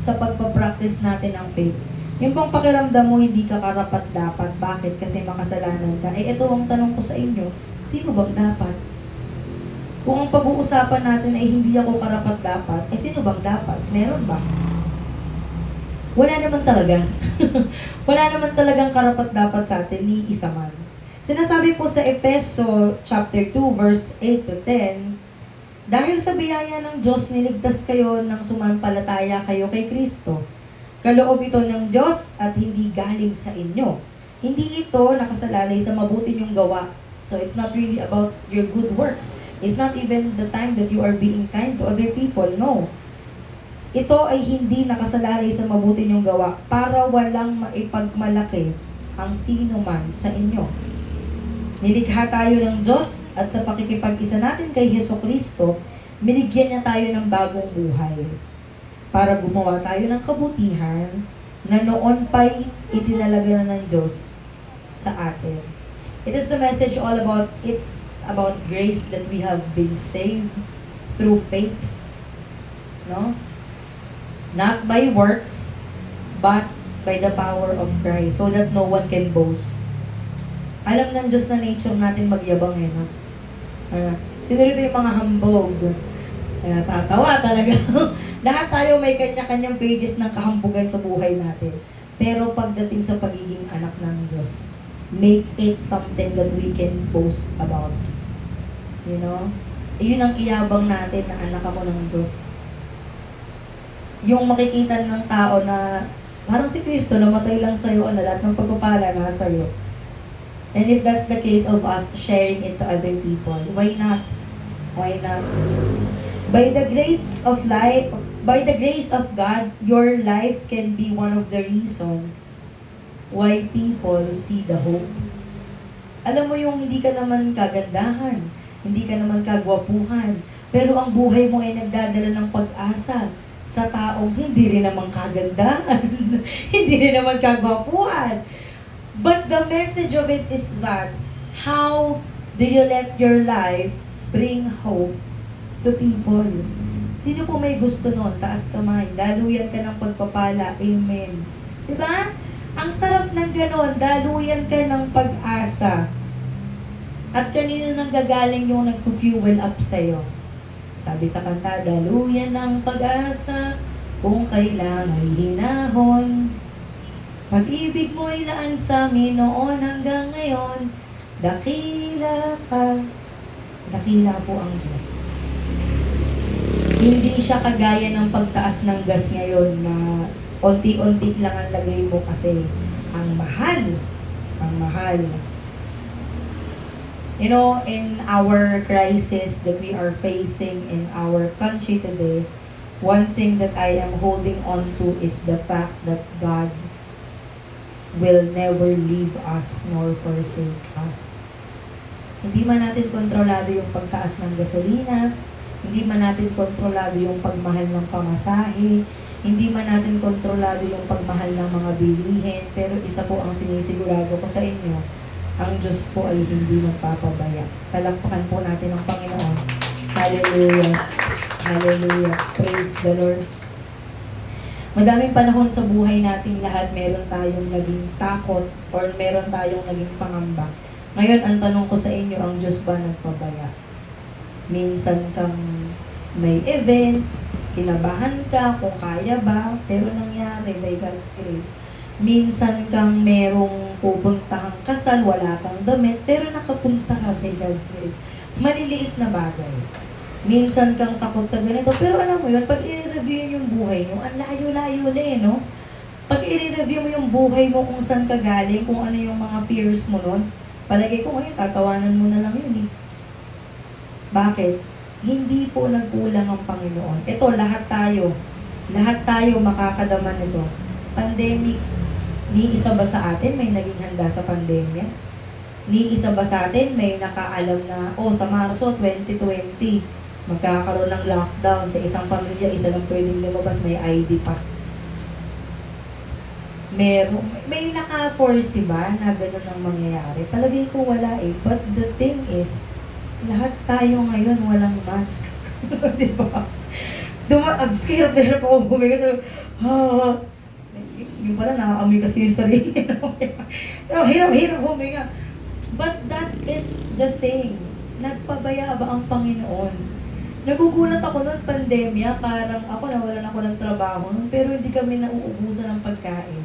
S4: sa pagpapractice natin ng faith. Yung bang pakiramdam mo hindi ka karapat-dapat, bakit? Kasi makasalanan ka. Ito ang tanong ko sa inyo, sino bang dapat? Kung ang pag-uusapan natin ay hindi ako karapat-dapat, sino bang dapat? Meron ba? Wala naman talaga. Wala naman talagang karapat-dapat sa atin, ni isa man. Sinasabi po sa Efeso chapter 2 verse 8 to 10, dahil sa biyaya ng Diyos, niligtas kayo nang sumampalataya kayo kay Kristo. Kaloob ito ng Diyos at hindi galing sa inyo. Hindi ito nakasalalay sa mabuti niyong gawa. So it's not really about your good works. It's not even the time that you are being kind to other people. No. Ito ay hindi nakasalalay sa mabuti niyong gawa para walang maipagmalaki ang sino man sa inyo. Nilikha tayo ng Diyos at sa pakikipag-isa natin kay Hesukristo, binigyan niya tayo ng bagong buhay para gumawa tayo ng kabutihan na noon pa'y itinalaga na ng Diyos sa atin. It is the message all about, it's about grace that we have been saved through faith. No? Not by works, but by the power of Christ, so that no one can boast. Alam ng Diyos na nature natin magyabang no? Sino rito yung mga hambog? Natatawa talaga. Lahat tayo may kanya-kanyang pages ng kahambugan sa buhay natin. Pero pagdating sa pagiging anak ng Diyos, make it something that we can boast about. You know? Yun ang iyabang natin na anak mo ng Diyos. Yung makikita ng tao na parang si Kristo, namatay lang sa'yo, na lahat ng pagpapala na sa'yo. And if that's the case of us sharing it to other people, why not? Why not? By the grace of God, your life can be one of the reason why people see the hope. Alam mo yung hindi ka naman kagandahan, hindi ka naman kagwapuhan, pero ang buhay mo ay nagdadala ng pag-asa sa taong hindi rin naman kagandahan, hindi rin naman kagwapuhan. But the message of it is that, how do you let your life bring hope to people? Sino po may gusto nun? Taas kamay. Daluyan ka ng pagpapala. Amen. Diba? Ang sarap ng ganon. Daluyan ka ng pag-asa. At kanino nang gagaling yung nagfu-fuel up sa'yo? Sabi sa kanta, daluyan ng pag-asa kung kailan ay hinahon. Pag-ibig mo'y laan sa amin noon hanggang ngayon, dakila ka. Dakila po ang Diyos. Hindi siya kagaya ng pagtaas ng gas ngayon na onti-onti lang ang lagay mo kasi ang mahal. Ang mahal. You know, in our crisis that we are facing in our country today, one thing that I am holding on to is the fact that God will never leave us nor forsake us. Hindi man natin kontrolado yung pagtaas ng gasolina, hindi man natin kontrolado yung pagmahal ng pamasahe, hindi man natin kontrolado yung pagmahal ng mga bilihin, pero isa po ang sinisigurado ko sa inyo, ang Diyos po ay hindi nagpapabaya. Palakpakan po natin ang Panginoon. Hallelujah. Hallelujah. Praise the Lord. Madaming panahon sa buhay nating lahat, meron tayong naging takot or meron tayong naging pangamba. Ngayon, ang tanong ko sa inyo, ang Diyos ba nagpabaya? Minsan kang may event, kinabahan ka kung kaya ba, pero nangyari by God's grace. Minsan kang merong pupuntahang kasal, wala kang damit, pero nakapunta ka by God's grace. Maliliit na bagay. Minsan kang takot sa ganito, pero alam mo yun, pag i-review yung buhay nyo, ang layo-layo na no? Pag i-review mo yung buhay mo kung saan ka galing, kung ano yung mga fears mo nun, palagay ko ngayon, tatawanan mo na lang yun eh. Bakit? Hindi po nagkulang ang Panginoon. Ito, lahat tayo makakadaman nito. Pandemic, ni isa ba sa atin may naging handa sa pandemya? Ni isa ba sa atin may nakaalam na, sa Marso 2020, magkakaroon ng lockdown sa isang pamilya, isa lang pwedeng lumabas, may ID pa. May naka-foresee ba na gano'n ang mangyayari? Palagay ko wala eh. But the thing is, lahat tayo ngayon walang mask. Di ba? Hirap na hirap ako huminga. Yung pala, nakaamoy kasi yung sarili. Pero hirap huminga. But that is the thing. Nagpabaya ba ang Panginoon? Nagugulat ako noon, pandemya, parang ako nawalan ako ng trabaho, pero hindi kami nauubusan ng pagkain.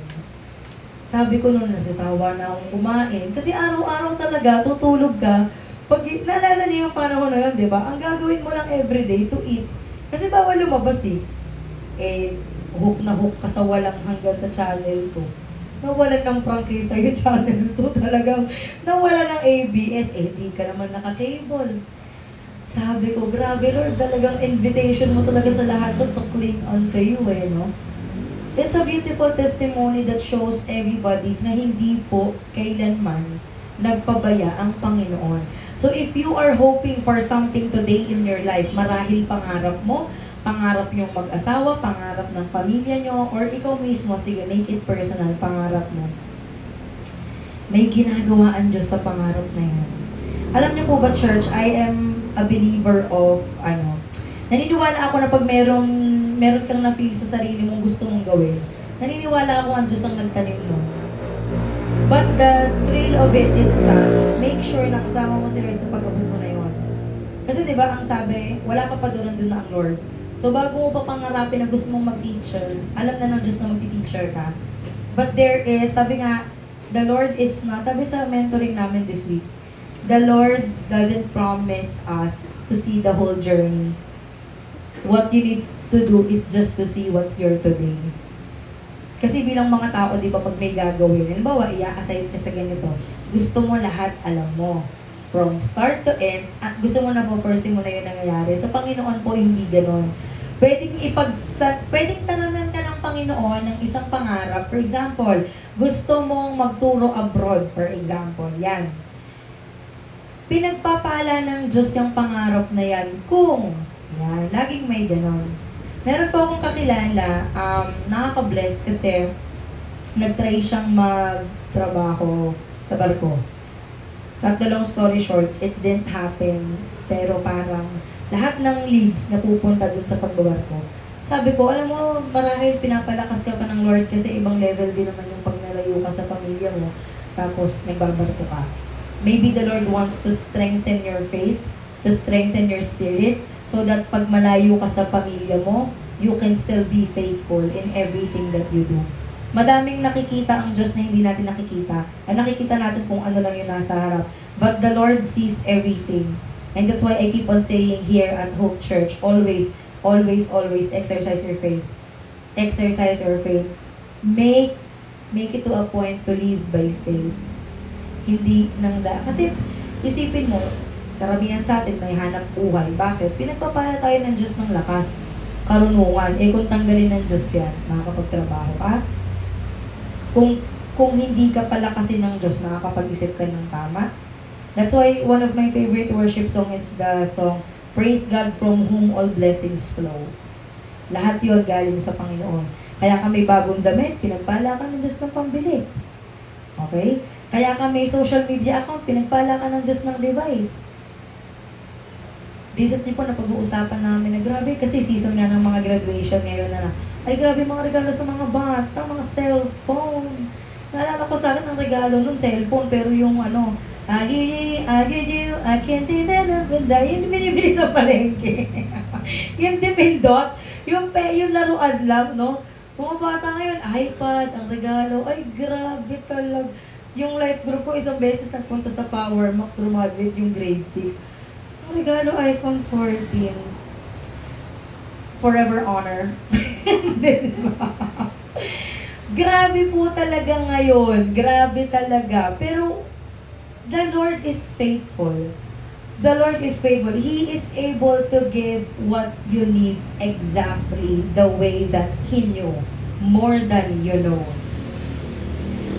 S4: Sabi ko noon, nasasawa na akong kumain. Kasi araw-araw talaga, tutulog ka. Pag naalala niyo yung panahon na yun, di ba? Ang gagawin mo lang everyday to eat. Kasi bawal lumabas eh. Hook na hook ka sa walang hanggan sa channel 2. Nawalan ng prangkisa yung channel 2. Talagang nawalan ng ABS. Di ka naman naka-cable. Sabi ko, grabe Lord, talagang invitation mo talaga sa lahat to cling onto you no? It's a beautiful testimony that shows everybody na hindi po kailanman nagpabaya ang Panginoon. So if you are hoping for something today in your life, marahil pangarap mo, pangarap niyong mag-asawa, pangarap ng pamilya niyo, or ikaw mismo, sige, make it personal, pangarap mo. May ginagawa ang Diyos sa pangarap na yan. Alam niyo po ba, church, I am a believer of, naniniwala ako na pag meron kang na-feel sa sarili mong gusto mong gawin, naniniwala ako ang Diyos ang nagtanim mo. But the thrill of it is that, make sure na kasama mo si Lord sa pag-abot mo na yun. Kasi di ba ang sabi, wala ka pa doon na ang Lord. So bago mo pa pangarapin na gusto mong mag-teacher, alam na ng Diyos na mag-teacher ka. But there is, sabi nga, the Lord is not, sabi sa mentoring namin this week, the Lord doesn't promise us to see the whole journey. What you need to do is just to see what's your today. Kasi bilang mga tao, di ba, pag may gagawin, halimbawa, i-assign ka sa ganito, gusto mo lahat alam mo. From start to end, at gusto mo na po, foresee mo na yun nangyayari. Sa Panginoon po, hindi ganon. Pwedeng tanaman ka ng Panginoon ng isang pangarap. For example, gusto mong magturo abroad, for example. Yan. Pinagpapala ng Diyos yung pangarap na yan kung, yan, laging may ganon. Meron po akong kakilala, nakaka-blessed kasi nag-try siyang magtrabaho sa barko. Cut the long story short, it didn't happen. Pero parang lahat ng leads na pupunta dun sa pagbabarko. Sabi ko, alam mo, marahil pinapalakas ka pa ng Lord kasi ibang level din naman yung pag nalayo ka sa pamilya mo, tapos nagbabarko ka. Maybe the Lord wants to strengthen your faith, to strengthen your spirit, so that pag malayo ka sa pamilya mo, you can still be faithful in everything that you do. Madaming nakikita ang Diyos na hindi natin nakikita. Ang nakikita natin kung ano lang yung nasa harap. But the Lord sees everything. And that's why I keep on saying here at Hope Church, always, always, always exercise your faith. Exercise your faith. Make it to a point to live by faith. Hindi kasi isipin mo, karamihan sa atin may hanap buhay. Bakit? Pinagpapala tayo ng Diyos ng lakas, karunungan. Kung tanggalin ng Diyos yan, makakapagtrabaho ka. Kung hindi ka palakasin ng Diyos, makakapag-isip ka ng tama. That's why one of my favorite worship song is the song, Praise God from whom all blessings flow. Lahat yun galing sa Panginoon. Kaya ka may bagong damit, pinagpala ka ng Diyos ng pambili. Okay? Kaya ka may social media account, pinagpala ka ng Diyos ng device. Recently po na pag-uusapan namin na grabe kasi season nga ng mga graduation ngayon na ay grabe mga regalo sa mga bata, mga cellphone. Naalala ko sa akin ang regalo nun, cellphone, pero yung I can't do that, yung binibili sa palengke. Yung dipindot, yung laruan lang, no? Mga bata ngayon, iPad, ang regalo, ay grabe talaga. Yung life group ko, isang beses nagpunta sa Power Mac, graduate yung grade 6. Ang regalo, iPhone 14. Forever honor. Grabe po talaga ngayon. Grabe talaga. Pero, the Lord is faithful. The Lord is faithful. He is able to give what you need exactly the way that He knew. More than you know.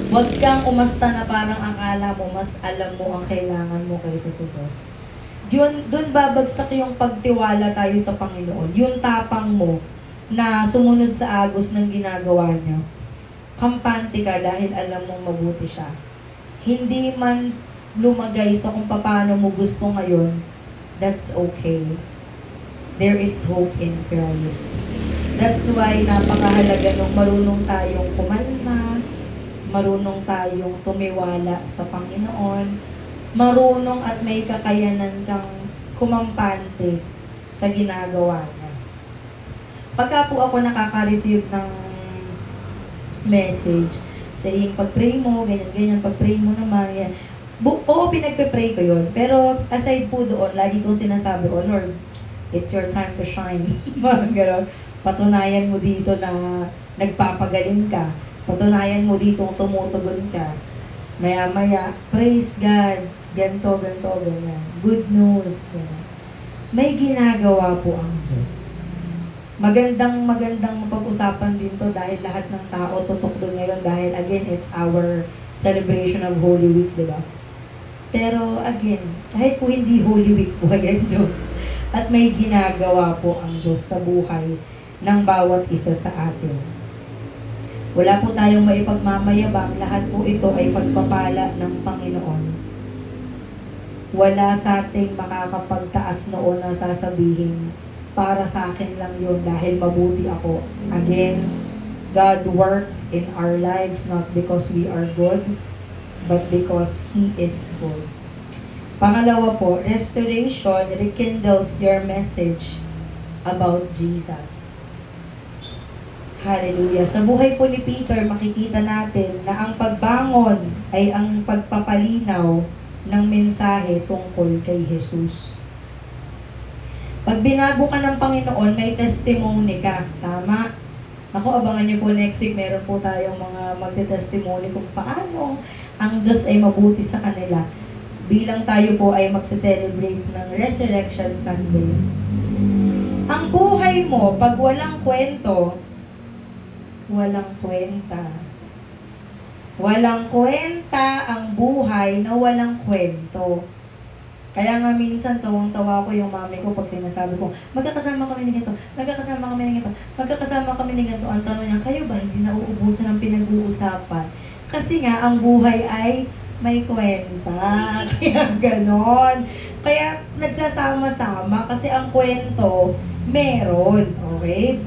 S4: Huwag kang umasta na parang akala mo, mas alam mo ang kailangan mo kaysa sa Diyos. Doon babagsak yung pagtiwala tayo sa Panginoon. Yung tapang mo na sumunod sa agos ng ginagawa niya. Kampante ka dahil alam mong mabuti siya. Hindi man lumagay sa kung paano mo gusto ngayon, that's okay. There is hope in Christ. That's why napakahalaga nung marunong tayong kumalma, marunong tayong tumiwala sa Panginoon, marunong at may kakayanan kang kumampante sa ginagawa niya. Pagka po ako nakaka-receive ng message saying, pag-pray mo, ganyan-ganyan, pag-pray mo naman, yan. Oo, pinagpe-pray ko yun. Pero aside po doon, lagi kong sinasabi, oh Lord, it's your time to shine. Mga gano'n. Patunayan mo dito na nagpapagaling ka. Patunayan mo dito tumutugon ka. Maya-maya, praise God. Ganto, ganyan. Good news. Ganyan. May ginagawa po ang Diyos. Magandang mapag-usapan din to dahil lahat ng tao tutok doon ngayon dahil again, it's our celebration of Holy Week, di ba? Pero again, kahit po hindi Holy Week po ang Diyos at may ginagawa po ang Diyos sa buhay ng bawat isa sa atin. Wala po tayong maipagmamayabang, lahat po ito ay pagpapala ng Panginoon. Wala sa ating makakapagtaas noon na sasabihin, para sa akin lang yun dahil mabuti ako. Again, God works in our lives not because we are good, but because He is good. Pangalawa po, restoration rekindles your message about Jesus. Hallelujah. Sa buhay po ni Peter, makikita natin na ang pagbangon ay ang pagpapalinaw ng mensahe tungkol kay Jesus. Pag binago ka ng Panginoon, may testimony ka. Tama? Ako, abangan niyo po next week, meron po tayong mga magte-testimony kung paano ang Diyos ay mabuti sa kanila. Bilang tayo po ay magse-celebrate ng Resurrection Sunday. Ang buhay mo, pag walang kwento, walang kwenta. Walang kwenta ang buhay na walang kwento. Kaya nga minsan tawang-tawa ko yung mami ko pag sinasabi ko, magkakasama kami ni ganito, magkakasama kami ni ganito, magkakasama kami ni ganito. Ang tanong niya, kayo ba hindi nauubusan ng pinag-uusapan? Kasi nga, ang buhay ay may kwenta. Kaya ganon. Kaya nagsasama-sama kasi ang kwento meron. Okay?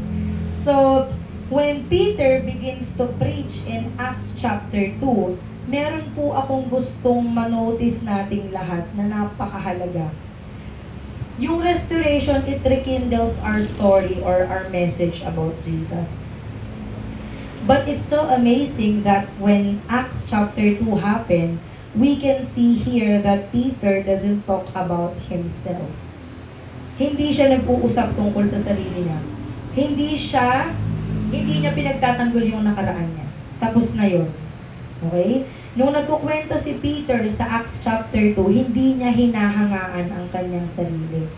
S4: So, when Peter begins to preach in Acts chapter 2, meron po akong gustong manotice nating lahat na napakahalaga. Yung restoration, it rekindles our story or our message about Jesus. But it's so amazing that when Acts chapter 2 happened, we can see here that Peter doesn't talk about himself. Hindi siya nag-uusap tungkol sa sarili niya. Hindi niya pinagtatanggol yung nakaraan niya. Tapos na yun. Okay? Nung nagkukwento si Peter sa Acts chapter 2, hindi niya hinahangaan ang kanyang sarili.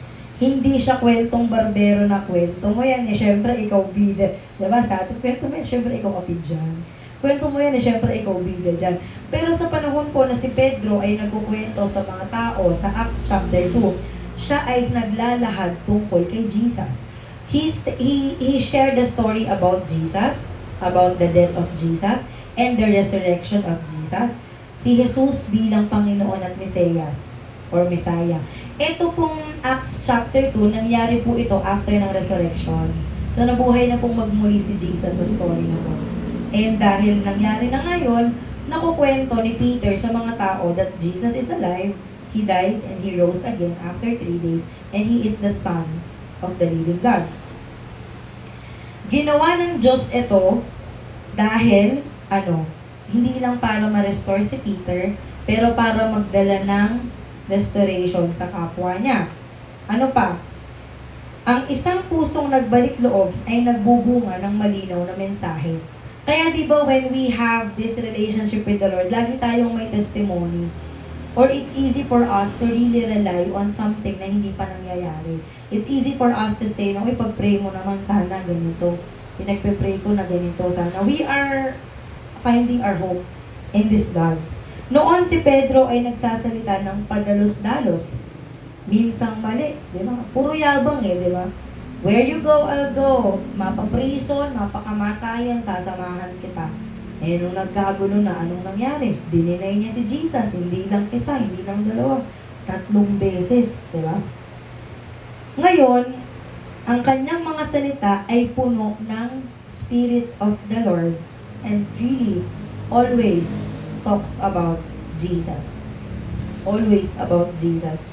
S4: Hindi siya kwentong barbero na kwento mo yan, syempre ikaw bida. Diba? Sa atin, kwento mo yan, syempre ikaw kapid dyan. Kwento mo yan, syempre ikaw bida dyan. Pero sa panahon po na si Pedro ay nagkukwento sa mga tao sa Acts chapter 2, siya ay naglalahad tungkol kay Jesus. He shared the story about Jesus, about the death of Jesus, and the resurrection of Jesus. Si Jesus bilang Panginoon at Mesiyas or Messiah. Ito pong Acts chapter 2, nangyari po ito after ng resurrection. So nabuhay na pong magmuli si Jesus sa story na to. And dahil nangyari na ngayon, nakukwento ni Peter sa mga tao that Jesus is alive, He died, and He rose again after 3 days, and He is the Son of the living God. Ginawa ng Diyos ito dahil hindi lang para ma-restore si Peter, pero para magdala ng restoration sa kapwa niya. Ano pa? Ang isang pusong nagbalik loob ay nagbubunga ng malinaw na mensahe. Kaya di ba when we have this relationship with the Lord, lagi tayong may testimony. Or it's easy for us to really rely on something na hindi pa nangyayari. It's easy for us to say, no, pag-pray mo naman, sana ganito. Pinagpe-pray ko na ganito, sana. We are finding our hope in this God. Noon si Pedro ay nagsasalita ng padalos-dalos. Minsang mali, di ba? Puro yabang di ba? Where you go, I'll go. Mapaprison, mapakamatayan, sasamahan kita. Eh, nung nagkagulo na, anong nangyari? Dininay niya si Jesus, hindi lang isa, hindi lang dalawa. 3 beses, di ba? Ngayon, ang kanyang mga salita ay puno ng Spirit of the Lord and really always talks about Jesus. Always about Jesus.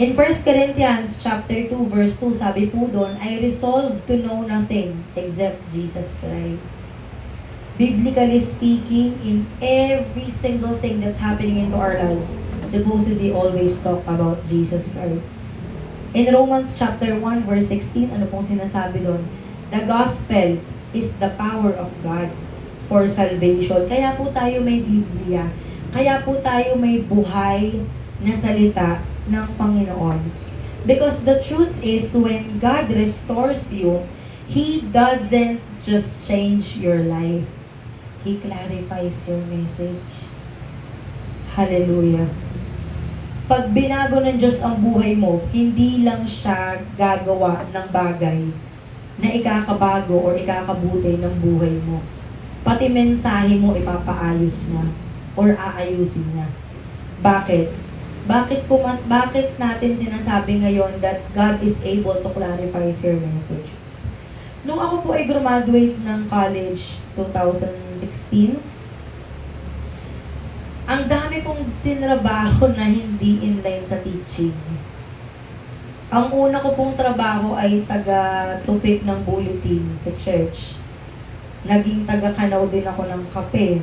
S4: In 1 Corinthians chapter 2 verse 2, sabi po doon, I resolve to know nothing except Jesus Christ. Biblically speaking, in every single thing that's happening into our lives, supposedly always talk about Jesus Christ. In Romans chapter 1 verse 16, ano pong sinasabi doon? The gospel is the power of God for salvation. Kaya po tayo may Biblia. Kaya po tayo may buhay na salita ng Panginoon. Because the truth is, when God restores you, He doesn't just change your life. He clarifies your message. Hallelujah. Pag binago ng Diyos ang buhay mo, hindi lang siya gagawa ng bagay na ikakabago o ikakabuti ng buhay mo. Pati mensahe mo ipapaayos niya or aayusin niya. Bakit? Bakit natin sinasabi ngayon that God is able to clarify your message? Nung ako po ay graduate ng college 2016, ang dami kong tinrabaho na hindi inline sa teaching. Ang una ko pong trabaho ay taga-tupik ng bulletin sa church. Naging taga-kanaw din ako ng kape.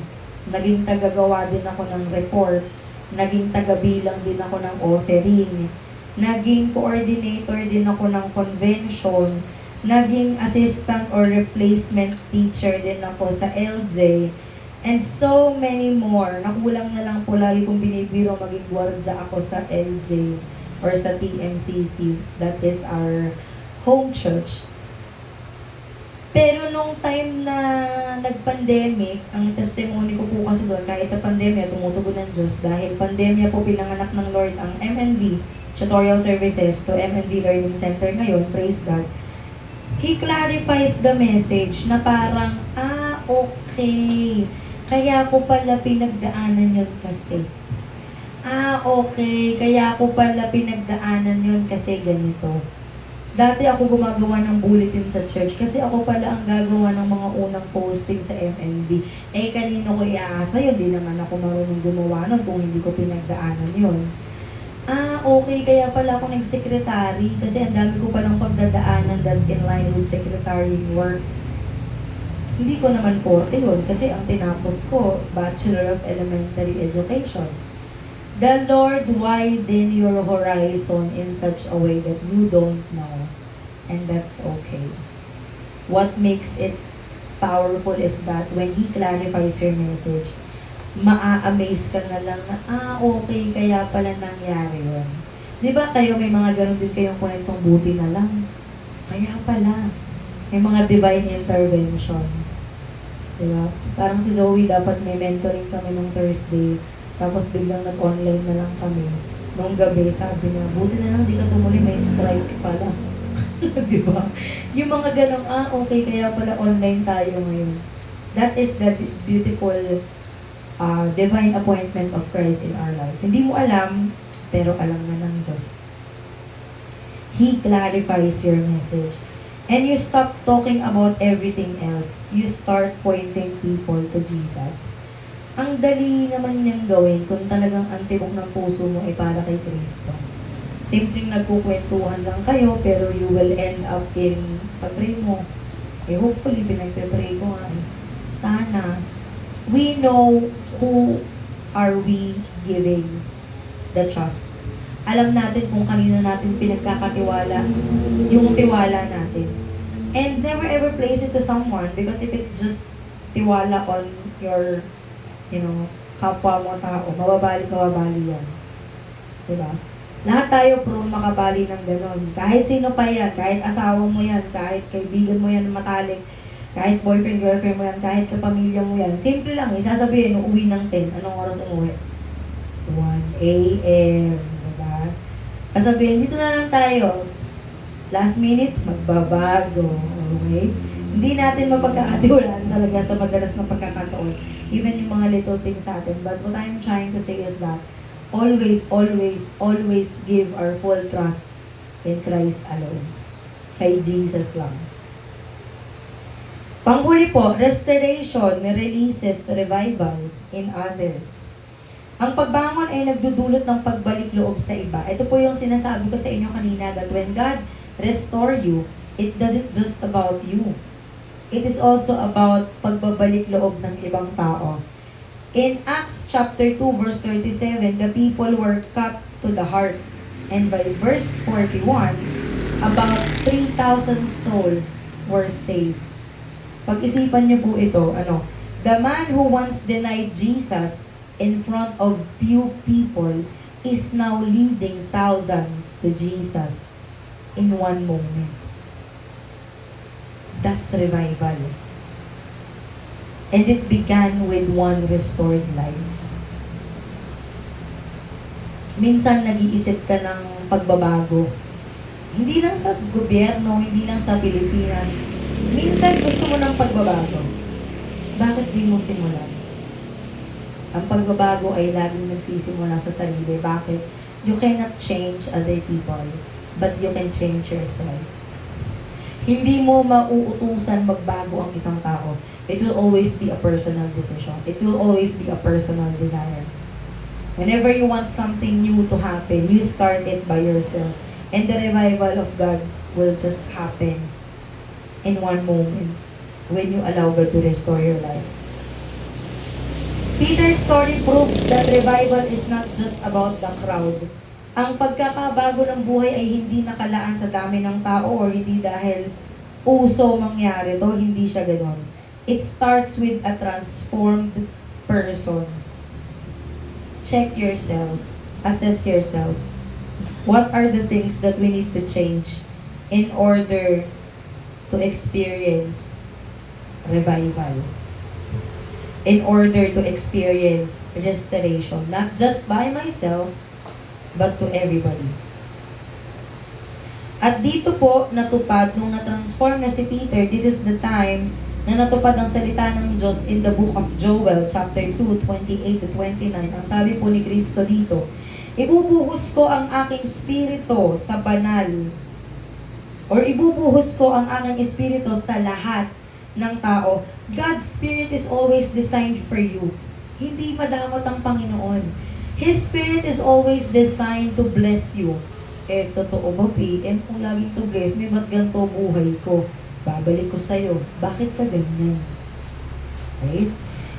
S4: Naging taga-gawa din ako ng report. Naging taga-bilang din ako ng offering. Naging coordinator din ako ng convention. Naging assistant or replacement teacher din ako sa LJ. And so many more. Nakulang na lang po lagi kong binibiro maging gwardya ako sa LJ or sa TMCC. That is our home church. Pero nung time na nag-pandemic, ang testimony ko po kasi doon, kahit sa pandemya, tumutugon ng Diyos. Dahil pandemya po pinanganak ng Lord ang MNV, Tutorial Services, to MNV Learning Center ngayon, praise God. He clarifies the message na parang, okay. Kaya ko pala pinagdaanan yun kasi. Okay. Kaya ko pala pinagdaanan yun kasi ganito. Dati ako gumagawa ng bulletin sa church kasi ako pala ang gagawa ng mga unang posting sa MNB. Kanino ko iaasa yun? Di naman ako marunong gumawa nun kung hindi ko pinagdaanan yun. Okay, kaya pala ako nag-secretary kasi ang dami ko palang pagdadaanan that's in line with secretary work. Hindi ko naman forte yun kasi ang tinapos ko, Bachelor of Elementary Education. The Lord widen your horizon in such a way that you don't know. And that's okay. What makes it powerful is that when He clarifies your message, maa-amaze ka na lang na, okay, kaya pala nangyari yun. Di ba kayo may mga ganun din kayong kwentong buti na lang? Kaya pala. May mga divine intervention. Di ba? Parang si Zoe, dapat may mentoring kami nung Thursday. Tapos biglang nag-online na lang kami. Nung gabi, sabi niya, buti na lang, di ka tumuloy, may strike pala. Di ba? Yung mga ganong, okay, kaya pala online tayo ngayon. That is the beautiful divine appointment of Christ in our lives. Hindi mo alam, pero alam na ng Diyos. He clarifies your message. And you stop talking about everything else. You start pointing people to Jesus. Ang dali naman niyang gawin kung talagang antibok ng puso mo ay para kay Kristo. Simpleng nagkukwentuhan lang kayo, pero you will end up in pag-pray mo. Hopefully, pinagpe-pray ko nga. Sana. We know who are we giving the trust. Alam natin kung kanino natin pinagkakatiwala yung tiwala natin. And never ever place it to someone because if it's just tiwala on your, kapwa mo tao, mababali yan. Diba? Lahat tayo prone makabali ng ganon. Kahit sino pa yan, kahit asawa mo yan, kahit kaibigan mo yan matalik, kahit boyfriend, girlfriend mo yan, kahit kapamilya mo yan. Simple lang, sasabihin, uwi ng 10, anong oras umuwi? 1 a.m. Diba? Sasabihin, dito na lang tayo. Last minute, magbabago. Okay? Hindi natin mapagkakatiwalaan talaga sa madalas na pagkakataon. Even yung mga little things sa atin. But what I'm trying to say is that always, always, always give our full trust in Christ alone. Kay Jesus lang. Panghuli po, restoration releases revival in others. Ang pagbangon ay nagdudulot ng pagbalik loob sa iba. Ito po yung sinasabi ko sa inyo kanina that when God restore you, it doesn't just about you. It is also about pagbabalik loob ng ibang tao. In Acts chapter 2 verse 37, the people were cut to the heart. And by verse 41, about 3,000 souls were saved. Pag-isipan niyo po ito, the man who once denied Jesus in front of few people is now leading thousands to Jesus in one moment. That's revival. And it began with one restored life. Minsan nag-iisip ka ng pagbabago. Hindi lang sa gobyerno, hindi lang sa Pilipinas. Minsan gusto mo ng pagbabago. Bakit di mo simulan? Ang pagbabago ay laging nagsisimula sa sarili. Bakit? You cannot change other people, but you can change yourself. Hindi mo mauutusan magbago ang isang tao. It will always be a personal decision. It will always be a personal desire. Whenever you want something new to happen, you start it by yourself. And the revival of God will just happen in one moment when you allow God to restore your life. Peter's story proves that revival is not just about the crowd. Ang pagkakabago ng buhay ay hindi nakalaan sa dami ng tao or hindi dahil uso mangyari to, hindi siya ganon. It starts with a transformed person. Check yourself. Assess yourself. What are the things that we need to change in order to experience revival? In order to experience restoration, not just by myself, but to everybody. At dito po, natupad, nung na-transform na si Peter, this is the time na natupad ang salita ng Diyos in the book of Joel, chapter 2, 28-29. Ang sabi po ni Kristo dito, ibubuhos ko ang aking espiritu sa banal, or ibubuhos ko ang aking espiritu sa lahat ng tao. God's Spirit is always designed for you. Hindi madamot ang Panginoon. His Spirit is always designed to bless you. Totoo ba, PM? Kung laging to bless me, ba't ganito buhay ko? Babalik ko sa'yo. Bakit ka ganyan? Right?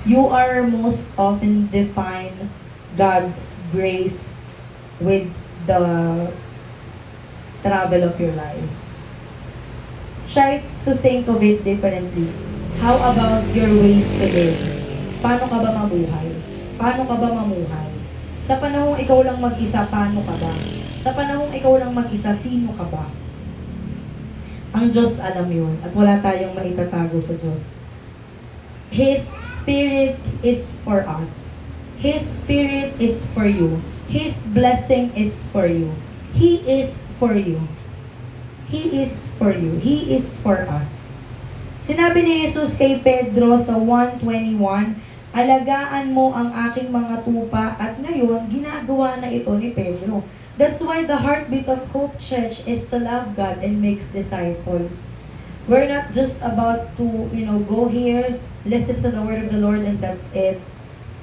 S4: You are most often define God's grace with the travel of your life. Try to think of it differently. How about your ways to live? Paano ka ba mabuhay? Paano ka ba mamuhay? Sa panahong ikaw lang mag-isa, paano ka ba? Sa panahong ikaw lang mag-isa, sino ka ba? Ang Diyos alam yun at wala tayong maitatago sa Diyos. His Spirit is for us. His Spirit is for you. His blessing is for you. He is for you. He is for you. He is for us. Sinabi ni Jesus kay Pedro sa 1:21, alagaan mo ang aking mga tupa, at ngayon, ginagawa na ito ni Pedro. That's why the heartbeat of Hope Church is to love God and makes disciples. We're not just about to, go here, listen to the word of the Lord, and that's it.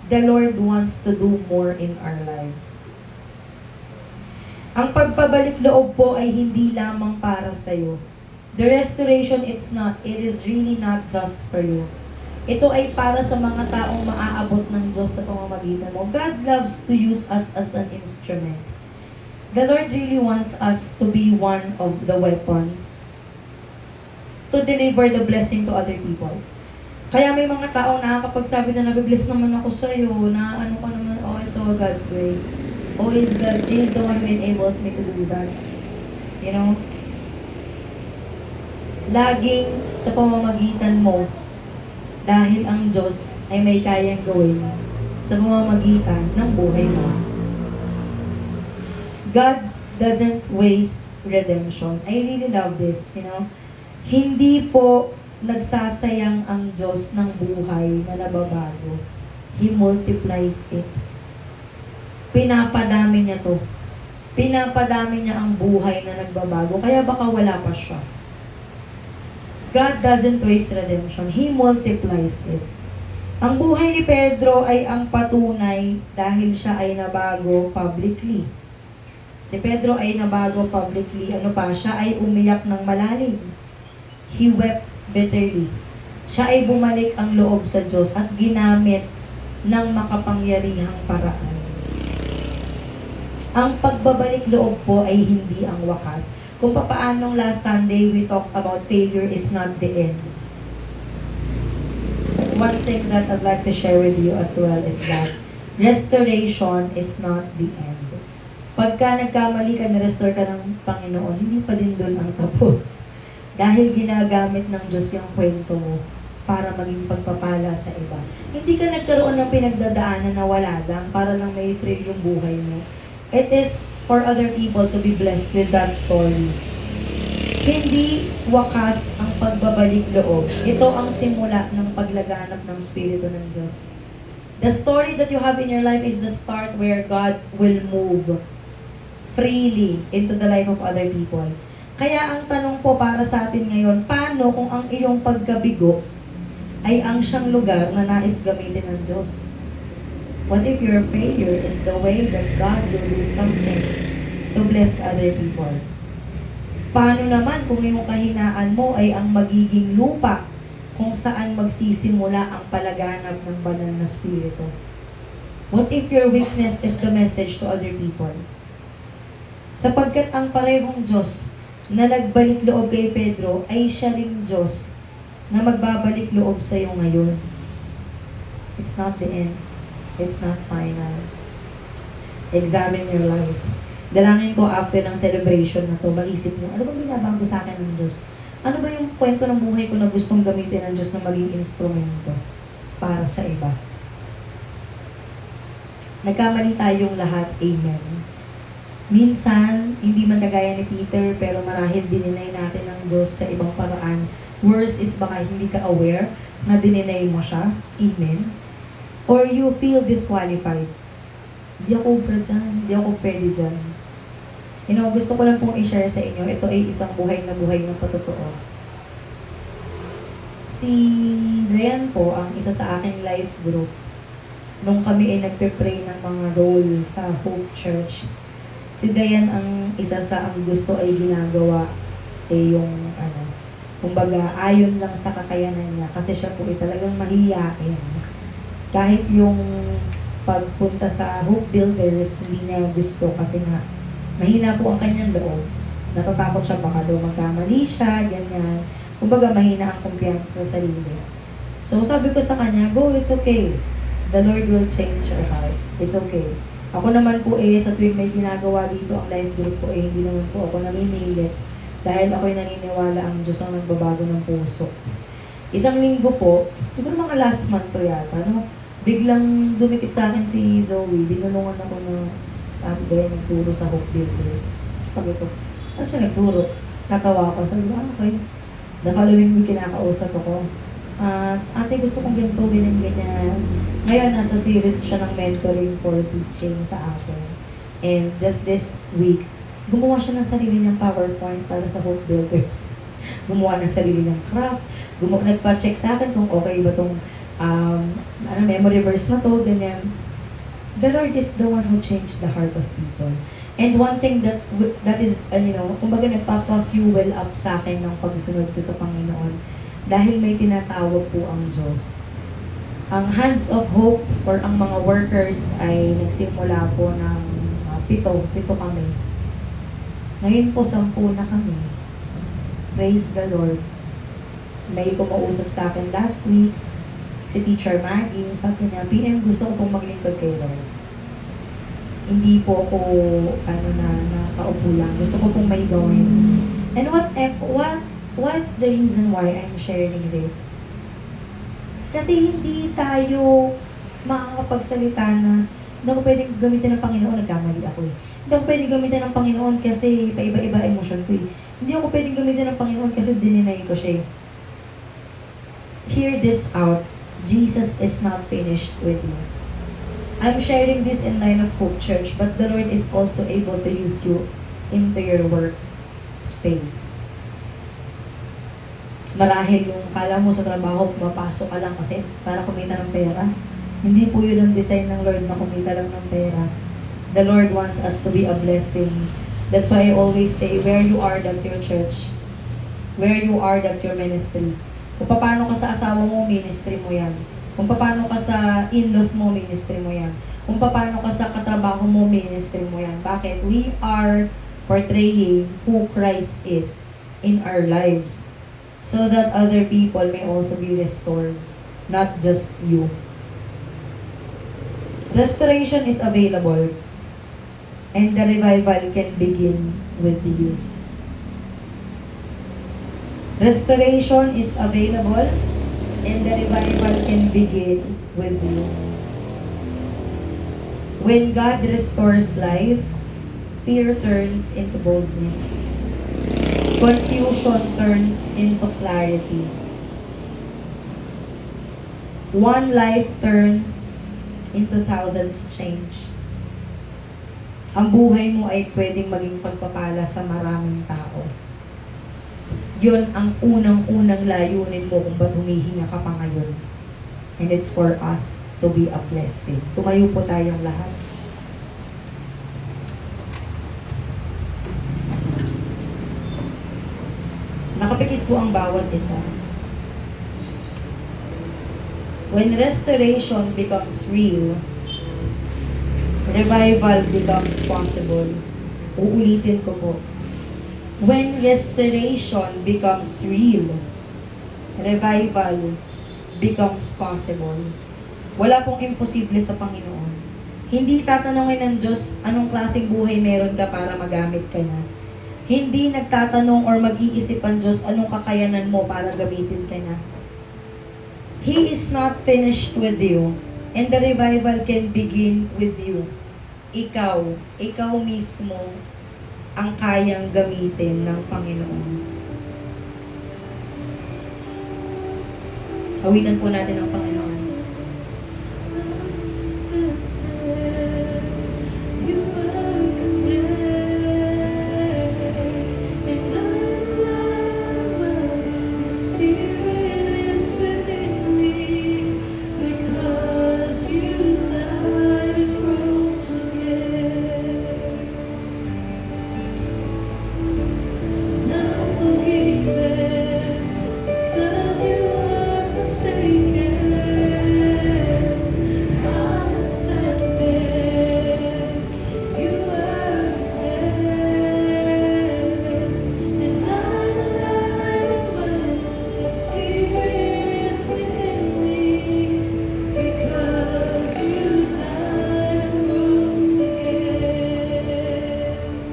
S4: The Lord wants to do more in our lives. Ang pagpabalik loob po ay hindi lamang para sa'yo. The restoration, it is really not just for you. Ito ay para sa mga taong maaabot ng Diyos sa pamamagitan mo. God loves to use us as an instrument. The Lord really wants us to be one of the weapons to deliver the blessing to other people. Kaya may mga taong nakakapagsabi na nabibless naman ako sa'yo, na ano ka naman, oh, it's all God's grace. Oh, He is the one who enables me to do that. You know? Laging sa pamamagitan mo, dahil ang Diyos ay may kayang gawin sa pamamagitan ng buhay mo. God doesn't waste redemption. I really love this, you know? Hindi po nagsasayang ang Diyos ng buhay na nababago. He multiplies it. Pinapadami niya to. Pinapadami niya ang buhay na nagbabago. Kaya baka wala pa siya. God doesn't waste redemption. He multiplies it. Ang buhay ni Pedro ay ang patunay dahil siya ay nabago publicly. Si Pedro ay nabago publicly. Ano pa? Siya ay umiyak ng malalim. He wept bitterly. Siya ay bumalik ang loob sa Diyos at ginamit ng makapangyarihang paraan. Ang pagbabalik loob po ay hindi ang wakas. Kung papaanong last Sunday we talked about failure is not the end. One thing that I'd like to share with you as well is that restoration is not the end. Pagka nagkamali ka, na-restore ka ng Panginoon, hindi pa din doon ang tapos. Dahil ginagamit ng Diyos yung kwento mo para maging pagpapala sa iba. Hindi ka nagkaroon ng pinagdadaanan na wala lang para lang may thrill yung buhay mo. It is for other people to be blessed with that story. Hindi wakas ang pagbabalik loob. Ito ang simula ng paglaganap ng Espiritu ng Diyos. The story that you have in your life is the start where God will move freely into the life of other people. Kaya ang tanong po para sa atin ngayon, paano kung ang iyong pagkabigo ay ang siyang lugar na nais gamitin ng Diyos? What if your failure is the way that God will do something to bless other people? Paano naman kung yung kahinaan mo ay ang magiging lupa kung saan magsisimula ang palaganap ng banal na Espiritu? What if your weakness is the message to other people? Sapagkat ang parehong Diyos na nagbalik loob kay Pedro ay siya ring Diyos na magbabalik loob sa iyo ngayon. It's not the end. It's not final. Examine your life. Dalangin ko after ng celebration na to, maisip mo, ano ba binabago sa akin ng Diyos? Ano ba yung kwento ng buhay ko na gustong gamitin ng Diyos na maging instrumento para sa iba? Nagkamali tayong lahat. Amen. Minsan, hindi man kagaya ni Peter, pero marahil dininay natin ng Diyos sa ibang paraan. Worse is baka hindi ka aware na dininay mo siya. Amen. Or you feel disqualified. Hindi ako ubra dyan. Hindi ako pwede dyan. You know, gusto ko lang pong i-share sa inyo. Ito ay isang buhay na patotoo. Si Dayan po, ang isa sa aking life group, nung kami ay nagpe-pray ng mga role sa Hope Church, si Dayan ang isa sa ang gusto ay ginagawa ay yung kumbaga ayon lang sa kakayanan niya kasi siya po ay talagang mahiyain. Kahit yung pagpunta sa Hope Builders, hindi niya gusto kasi nga mahina po ang kanyang loob. Natatakot siya baka daw magkamali siya, ganyan. Kumbaga mahina ang kumpiyansa sa sarili. So sabi ko sa kanya, go, it's okay. The Lord will change your heart. It's okay. Ako naman po sa tuwing may ginagawa dito ang life group ko hindi naman po ako namimilit. Dahil ako'y naniniwala ang Diyos ang nagbabago ng puso. Isang linggo po, siguro mga last month to yata, no? Biglang dumikit sa akin si Zoe. Binulungan ako na sa ate Gaya nagturo sa Hope Builders. Sabi ko, ano siya nagturo? Tapos natawa ko. Sabi ko, okay. The following week kinakausap ako. Ate, gusto kong ganito, ganyan. Ngayon, nasa series siya ng mentoring for teaching sa akin. And just this week, gumawa siya ng sarili niyang PowerPoint para sa Hope Builders. Gumawa ng sarili niyang craft. Nagpa-check sa akin kung okay ba itong memory verse na to, ganyan. The Lord is the one who changed the heart of people. And one thing that is, kumbaga nagpapa-fuel up sa akin ng pagsunod ko sa Panginoon dahil may tinatawag po ang Diyos. Ang Hands of Hope or ang mga workers ay nagsimula po ng pito kami. Ngayon po 10 na kami. Praise the Lord. May kumausap sa akin last week, si Teacher Maggie, sabi niya, PM, gusto ko pong maglingkod kay Lord. Hindi po ako, nakaupo lang. Gusto ko pong may gawin. And what's the reason why I'm sharing this? Kasi hindi tayo makakapagsalita na hindi ako pwedeng gamitin ng Panginoon, nagkamali ako eh. Hindi ako pwedeng gamitin ng Panginoon kasi paiba-iba emosyon ko eh. Hindi ako pwedeng gamitin ng Panginoon kasi dininay ko siya eh. Hear this out. Jesus is not finished with you. I'm sharing this in Line of Hope Church, but the Lord is also able to use you into your work space. Marahil yung kala mo sa trabaho, pumapasok ka lang kasi para kumita ng pera. Hindi po yun ang design ng Lord na kumita lang ng pera. The Lord wants us to be a blessing. That's why I always say, where you are, that's your church. Where you are, that's your ministry. Kung paano ka sa asawa mo, ministry mo yan. Kung paano ka sa in-laws mo, ministry mo yan. Kung paano ka sa katrabaho mo, ministry mo yan. Bakit? We are portraying who Christ is in our lives so that other people may also be restored, not just you. Restoration is available and the revival can begin with you. Restoration is available and the revival can begin with you. When God restores life, fear turns into boldness. Confusion turns into clarity. One life turns into thousands changed. Ang buhay mo ay pwedeng maging pagpapala sa maraming tao. Yun ang unang-unang layunin mo kung ba't humihinga ka pa ngayon. And it's for us to be a blessing. Tumayo po tayong lahat. Nakapikit po ang bawat isa. When restoration becomes real, revival becomes possible. Uulitin ko po. When restoration becomes real, revival becomes possible. Wala pong imposible sa Panginoon. Hindi tatanungin ng Diyos anong klaseng buhay meron ka para magamit ka niya. Hindi nagtatanong or mag-iisip ang Diyos anong kakayanan mo para gamitin ka niya. He is not finished with you, and the revival can begin with you. Ikaw mismo ang kayang gamitin ng Panginoon. Awitan po natin ang Panginoon.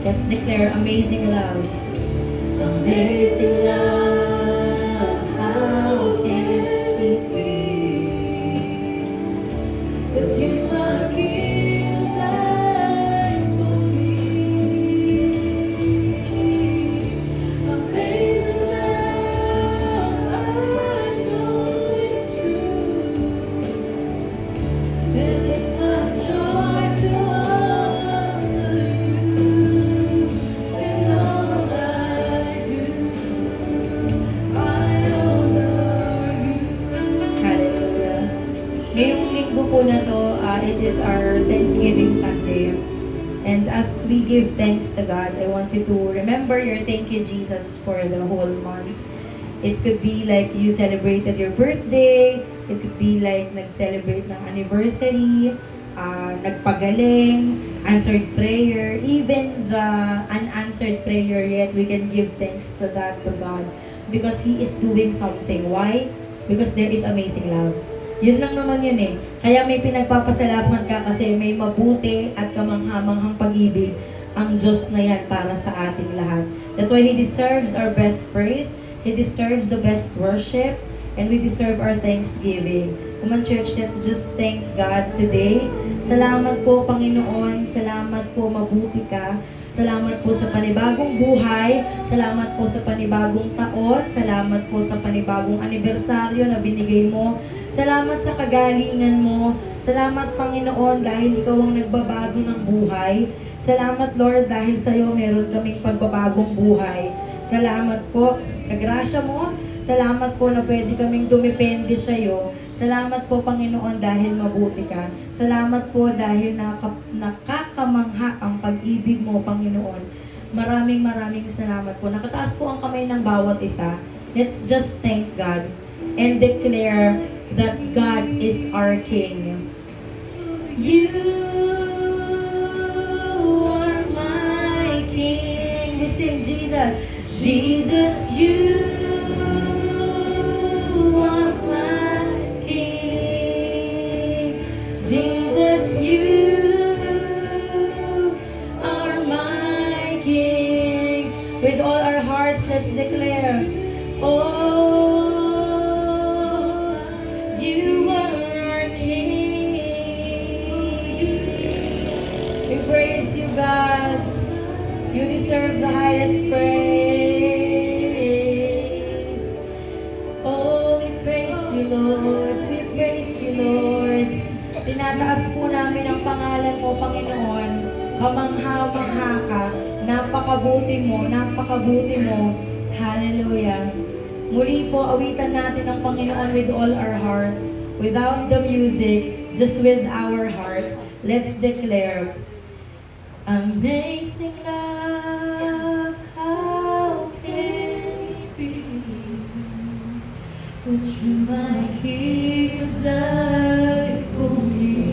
S4: Let's declare amazing love. Amazing love, how can it be that you are here died for me? Amazing love, I know it's true, and it's my joy to honor you in all I do. I honor you. Hallelujah. Ngayong linggo po na to, it is our Thanksgiving Sunday. And as we give thanks to God, I want you to remember your thank you, Jesus, for the whole month. It could be like you celebrated your birthday. It could be like nag-celebrate ng anniversary, nagpagaling, answered prayer, even the unanswered prayer yet, we can give thanks to that to God. because He is doing something. Why? Because there is amazing love. Yun lang naman yun eh. Kaya may pinagpapasalamat ka kasi may mabuti at kamanghamanghang pag-ibig ang Diyos na yan para sa ating lahat. That's why He deserves our best praise. He deserves the best worship. And we deserve our thanksgiving. Come on, church, let's just thank God today. Salamat po, Panginoon. Salamat po, mabuti ka. Salamat po sa panibagong buhay. Salamat po sa panibagong taon. Salamat po sa panibagong anibersaryo na binigay mo. Salamat sa kagalingan mo. Salamat, Panginoon, dahil Ikaw ang nagbabago ng buhay. Salamat, Lord, dahil sa iyo meron kaming pagbabagong buhay. Salamat po sa grasya mo. Salamat po na pwede kaming dumepende sa iyo. Salamat po, Panginoon, dahil mabuti ka. Salamat po dahil nakakamangha ang pag-ibig mo, Panginoon. Maraming salamat po. Nakataas po ang kamay ng bawat isa. Let's just thank God and declare that God is our King. You are my King. We sing Jesus. Jesus, you are my King. Jesus, you are my King. With all our hearts, let's declare, oh, you are our King. We praise you, God. You deserve the highest praise. Oh, we praise you, Lord. We praise you, Lord. Tinataas po namin ang pangalan mo, Panginoon. Kamangha-mangha ka. Napakabuti mo, napakabuti mo. Hallelujah. Muli po, awitan natin ang Panginoon with all our hearts. Without the music, just with our hearts. Let's declare, amazing love, how can it be that you, my King, would die for me?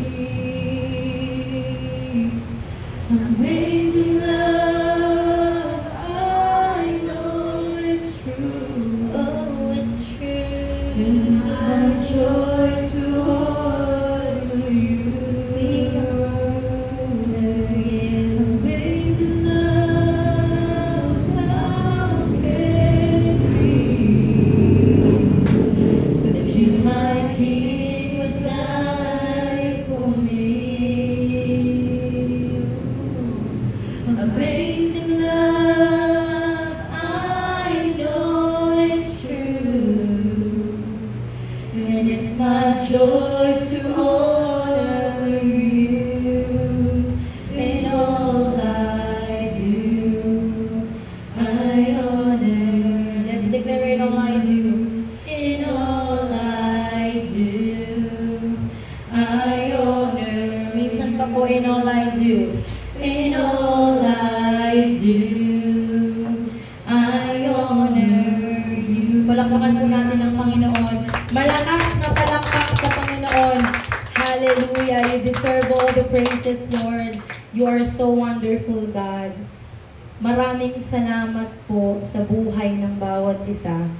S4: Amazing love, I know it's true. Oh, it's true. And it's my joy to honor you. We honor you. Amazing love, how can it be that you, my King, would die for me? Amazing love, I know it's true, and it's my joy to honor you in all I do. I honor. Let's declare in all I do. In all I do, I honor. Minsan pa po, in all I do. In all I do, I honor you. Palakpakan po natin ang Panginoon. Malakas na palakpak sa Panginoon. Hallelujah. You deserve all the praises, Lord. You are so wonderful, God. Maraming salamat po sa buhay ng bawat isa.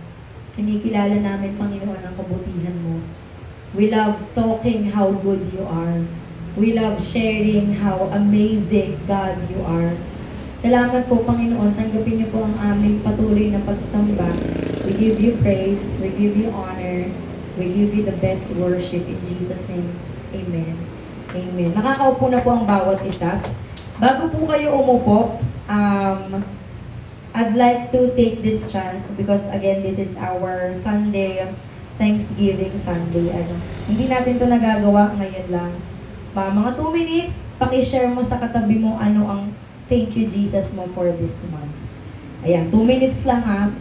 S4: Kinikilala namin, Panginoon, ang kabutihan mo. We love talking how good you are. We love sharing how amazing God you are. Salamat po, Panginoon. Tanggapin niyo po ang aming patuloy na pagsamba. We give you praise. We give you honor. We give you the best worship in Jesus' name. Amen. Amen. Nakakaupo na po ang bawat isa. Bago po kayo umupo, I'd like to take this chance because again, this is our Sunday, Thanksgiving Sunday. Hindi natin to nagagawa ngayon lang. Mga 2 minutes, pakishare mo sa katabi mo ano ang thank you Jesus mo for this month. Ayan, 2 minutes lang ha.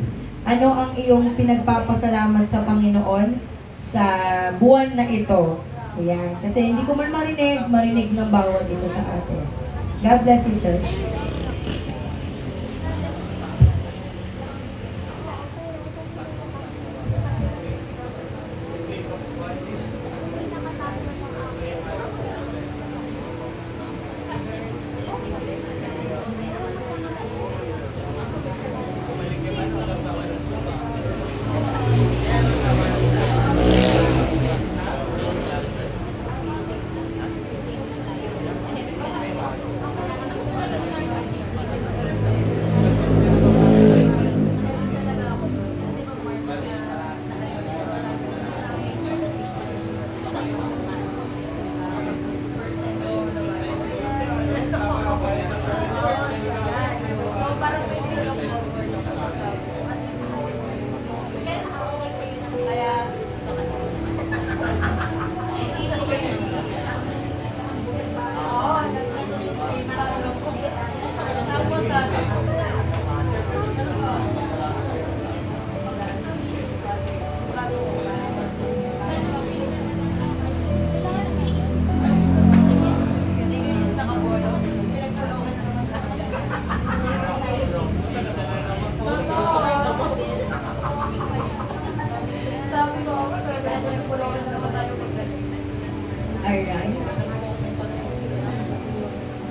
S4: Ano ang iyong pinagpapasalamat sa Panginoon sa buwan na ito? Ayan, kasi hindi ko man marinig ng bawat isa sa atin. God bless you, church.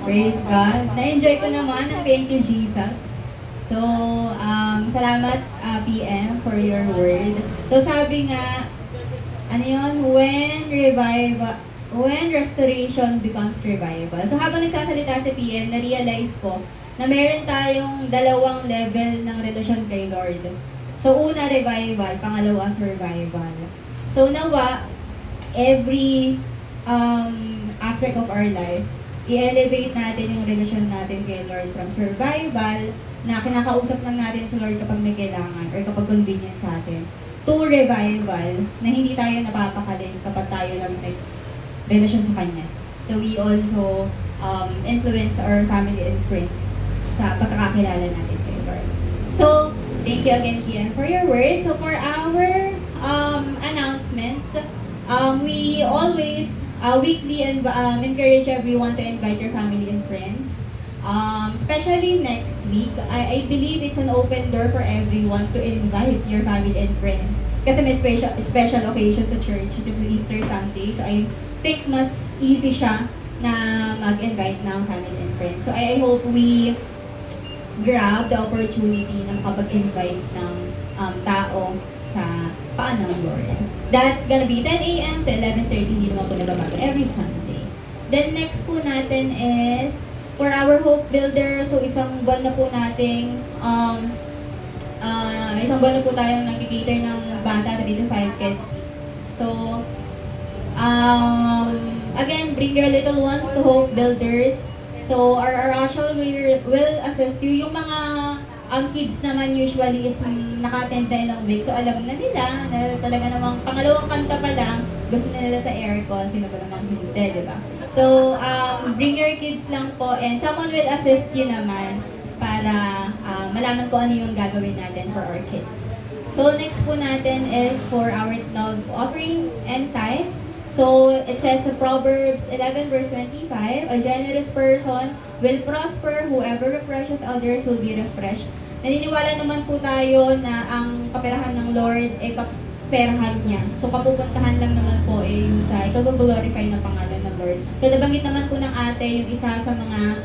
S1: Praise God. Na-enjoy ko naman ang Thank You, Jesus. So, salamat PM for your word. So, sabi nga, ano yun? When restoration becomes revival. So, habang nagsasalita si PM, na-realize ko na meron tayong dalawang level ng relasyon kay Lord. So, una, revival. Pangalawa, survival. So, nawa, every aspect of our life, i-elevate natin yung relasyon natin kay Lord from survival, na kinakausap lang natin si Lord kapag may kailangan or kapag convenient sa atin, to revival, na hindi tayo napapakalin kapag tayo lang may relasyon sa Kanya. So we also influence our family and friends sa pagkakakilala natin kay Lord. So, thank you again, Kian, for your words. So for our announcement, we always weekly encourage everyone to invite your family and friends. Especially next week, I believe it's an open door for everyone to invite your family and friends. Kasi may special occasion sa church, which is the Easter Sunday. So I think mas easy siya na mag-invite ng family and friends. So I hope we grab the opportunity na makapag-invite ng tao sa paan ng Lord. That's gonna be 10 a.m. to 11:30, hindi naman po nababago every Sunday. Then next po natin is for our Hope Builder. So isang buwan na po nating tayong nag-cater ng bata, 3 to 5 kids. So again, bring your little ones to Hope Builders. So our Rachel will assist you. Yung mga kids naman usually is naka-attend na ilang weeks. So alam na nila na talaga namang pangalawang kanta pa lang, gusto na nila sa aircon. Sino ba namang hindi, di ba? So, bring your kids lang po and someone will assist you naman para malaman ko ano yung gagawin natin for our kids. So, next po natin is for our love offering and tithes. So, it says sa Proverbs 11 verse 25, a generous person will prosper, whoever refreshes others will be refreshed. Naniniwala naman po tayo na ang kaperahan ng Lord ay kaperahan niya. So, kapupuntahan lang naman po ay yung sa ikago-glorify na pangalan ng Lord. So, nabanggit naman po ng ate yung isa sa mga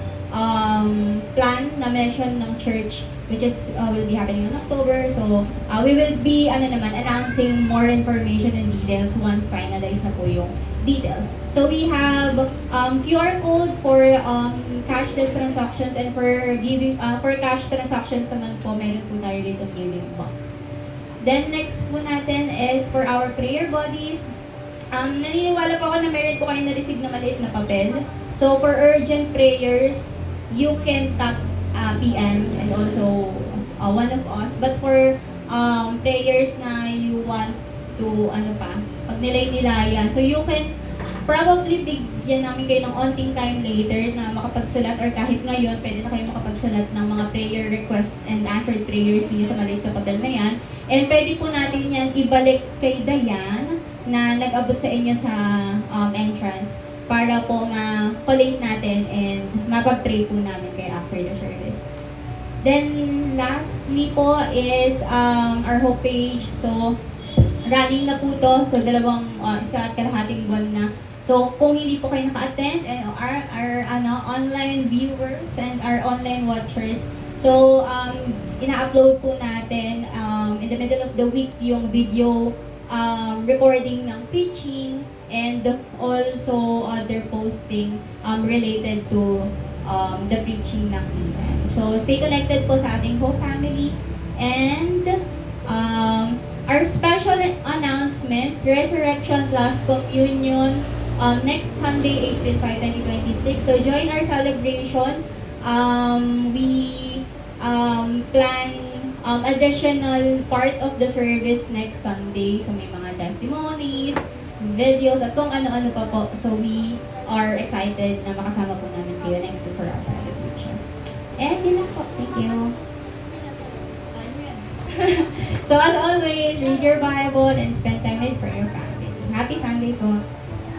S1: plan na mention ng church, which is will be happening in October. So, we will be announcing more information and details once finalized na po yung details. So, we have QR code for cashless transactions and for cash transactions naman po, meron po tayo dito giving box. Then, next po natin is for our prayer bodies. Naniniwala po ako na meron po kayong na-receive na maliit na papel. So, for urgent prayers, you can tap PM and also one of us. But for prayers na you want to, pag nilay-nilayan, so you can probably bigyan namin kayo ng onting time later na makapagsulat or kahit ngayon, pwede na kayo makapagsulat ng mga prayer request and answered prayers niyo sa maliit na papel na yan. And pwede po natin yan ibalik kay Dayan na nag-abot sa inyo sa entrance para po ma-collate natin and mapag-pray po namin kayo after the service. Then, lastly po is our Hope page. So, running na po to. So, isa at kalahating buwan na. So, kung hindi po kayo naka-attend, and our online viewers and our online watchers, so, ina-upload po natin in the middle of the week yung video recording ng preaching and also other posting related to the preaching ng PM. So, stay connected po sa ating Hope family. And our special announcement, Resurrection plus Communion, next Sunday, April 5, 2026. So, join our celebration. We plan additional part of the service next Sunday. So, may mga testimonies, videos, at kung ano-ano pa po. So, we are excited na makasama po namin kayo next week for our celebration. And yun lang po. Thank you. So, as always, read your Bible and spend time with prayer family. Happy Sunday po.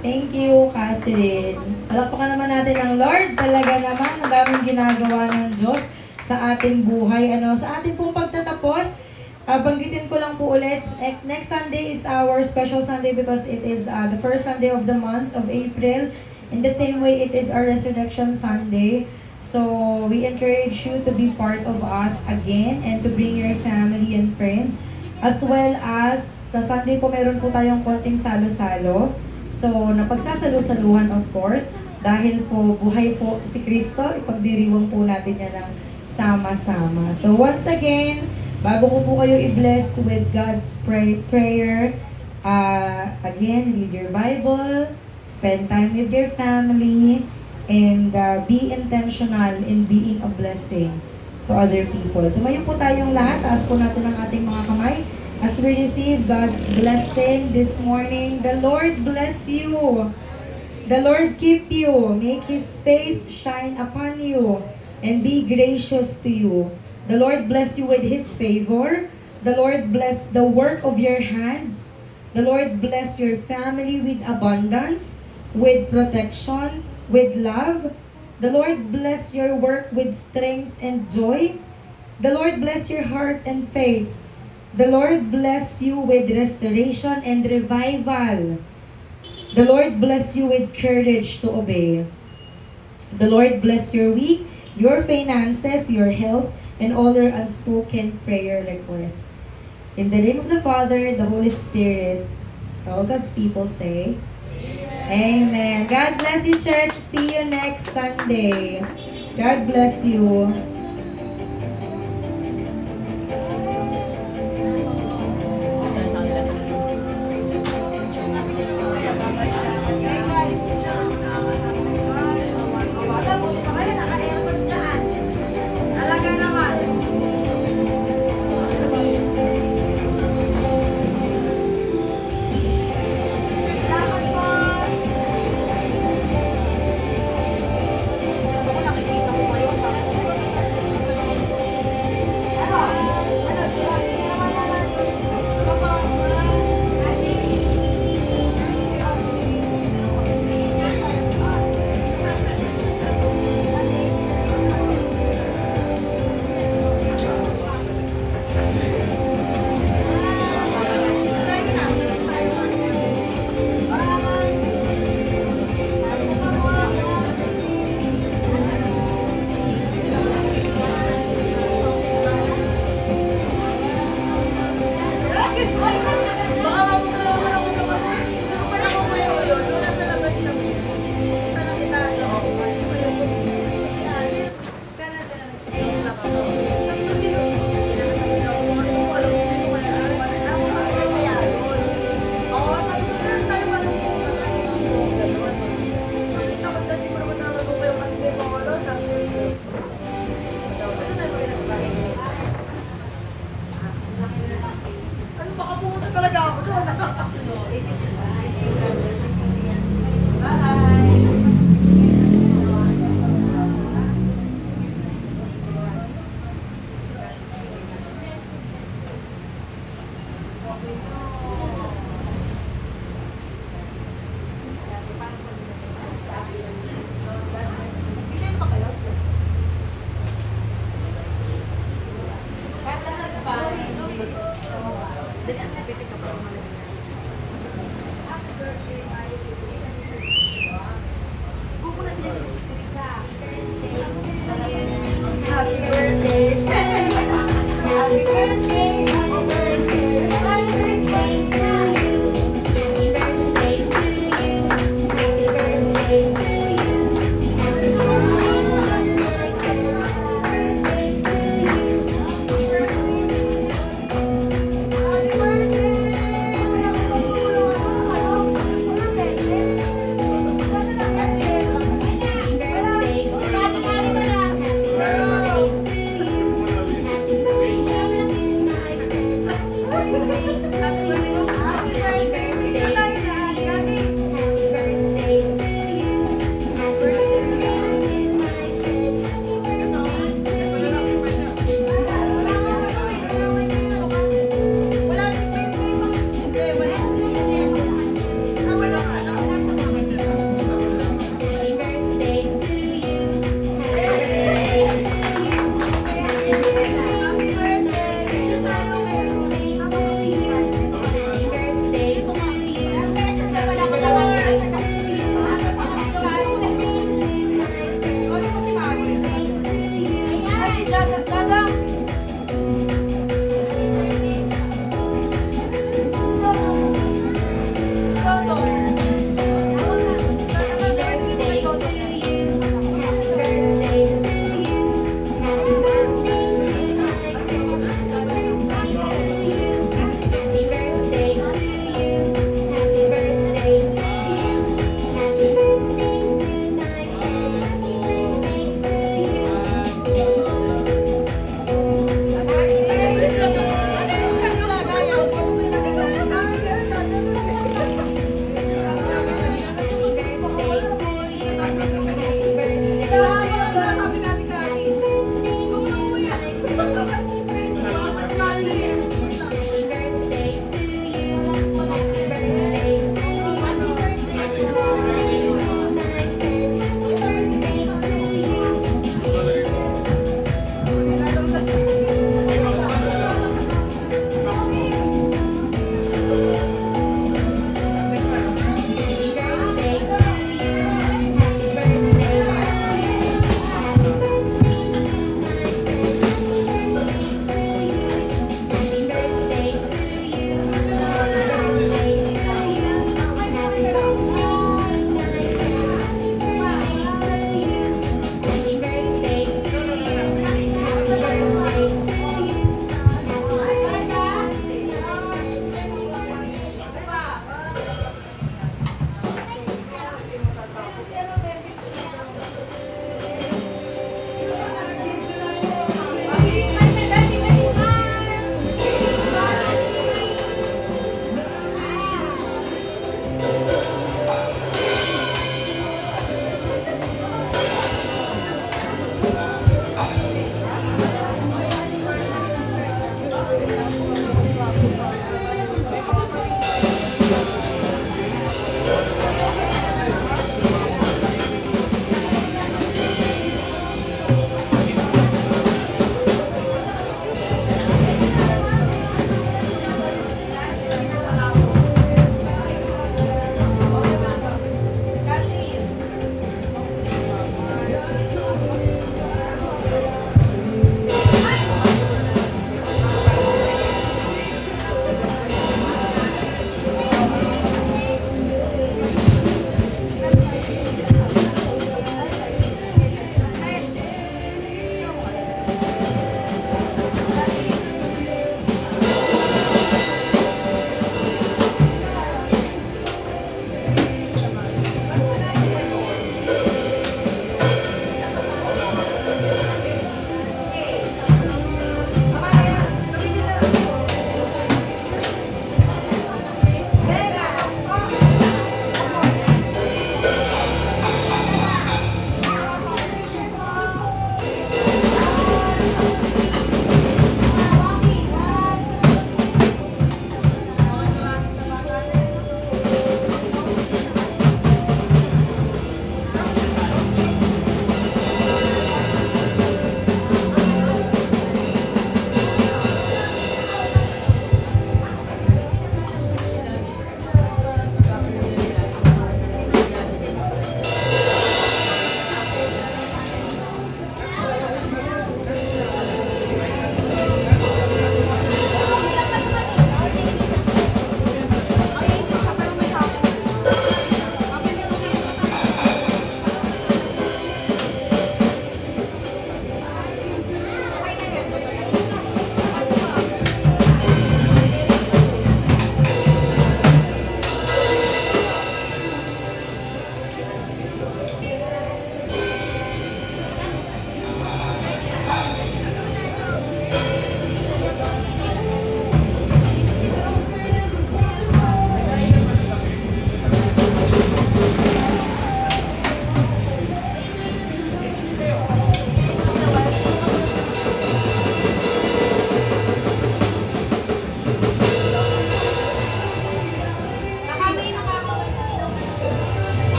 S4: Thank you, Catherine. Palakpakan naman natin ang Lord. Talaga naman, ang daming ginagawa ng Diyos sa ating buhay. Sa ating pong pagtatapos, banggitin ko lang po ulit, next Sunday is our special Sunday because it is the first Sunday of the month of April. In the same way, it is our Resurrection Sunday. So, we encourage you to be part of us again and to bring your family and friends. As well as, sa Sunday po, meron po tayong konting salo-salo. So, napagsasalo-saluhan of course, dahil po buhay po si Kristo, ipagdiriwang po natin yan ng sama-sama. So, once again, bago ko po kayo i-bless with God's prayer, again, read your Bible, spend time with your family, and be intentional in being a blessing to other people. Tumayo po tayong lahat. Taas po natin ang ating mga kamay as we receive God's blessing this morning. The Lord bless you. The Lord keep you. Make His face shine upon you and be gracious to you. The Lord bless you with His favor. The Lord bless the work of your hands. The Lord bless your family with abundance, with protection, with love. The Lord bless your work with strength and joy. The Lord bless your heart and faith. The Lord bless you with restoration and revival. The Lord bless you with courage to obey. The Lord bless your week, your finances, your health, and all your unspoken prayer requests. In the name of the Father, the Holy Spirit, all God's people say, Amen. God bless you, church. See you next Sunday. God bless you.
S1: Happy birthday!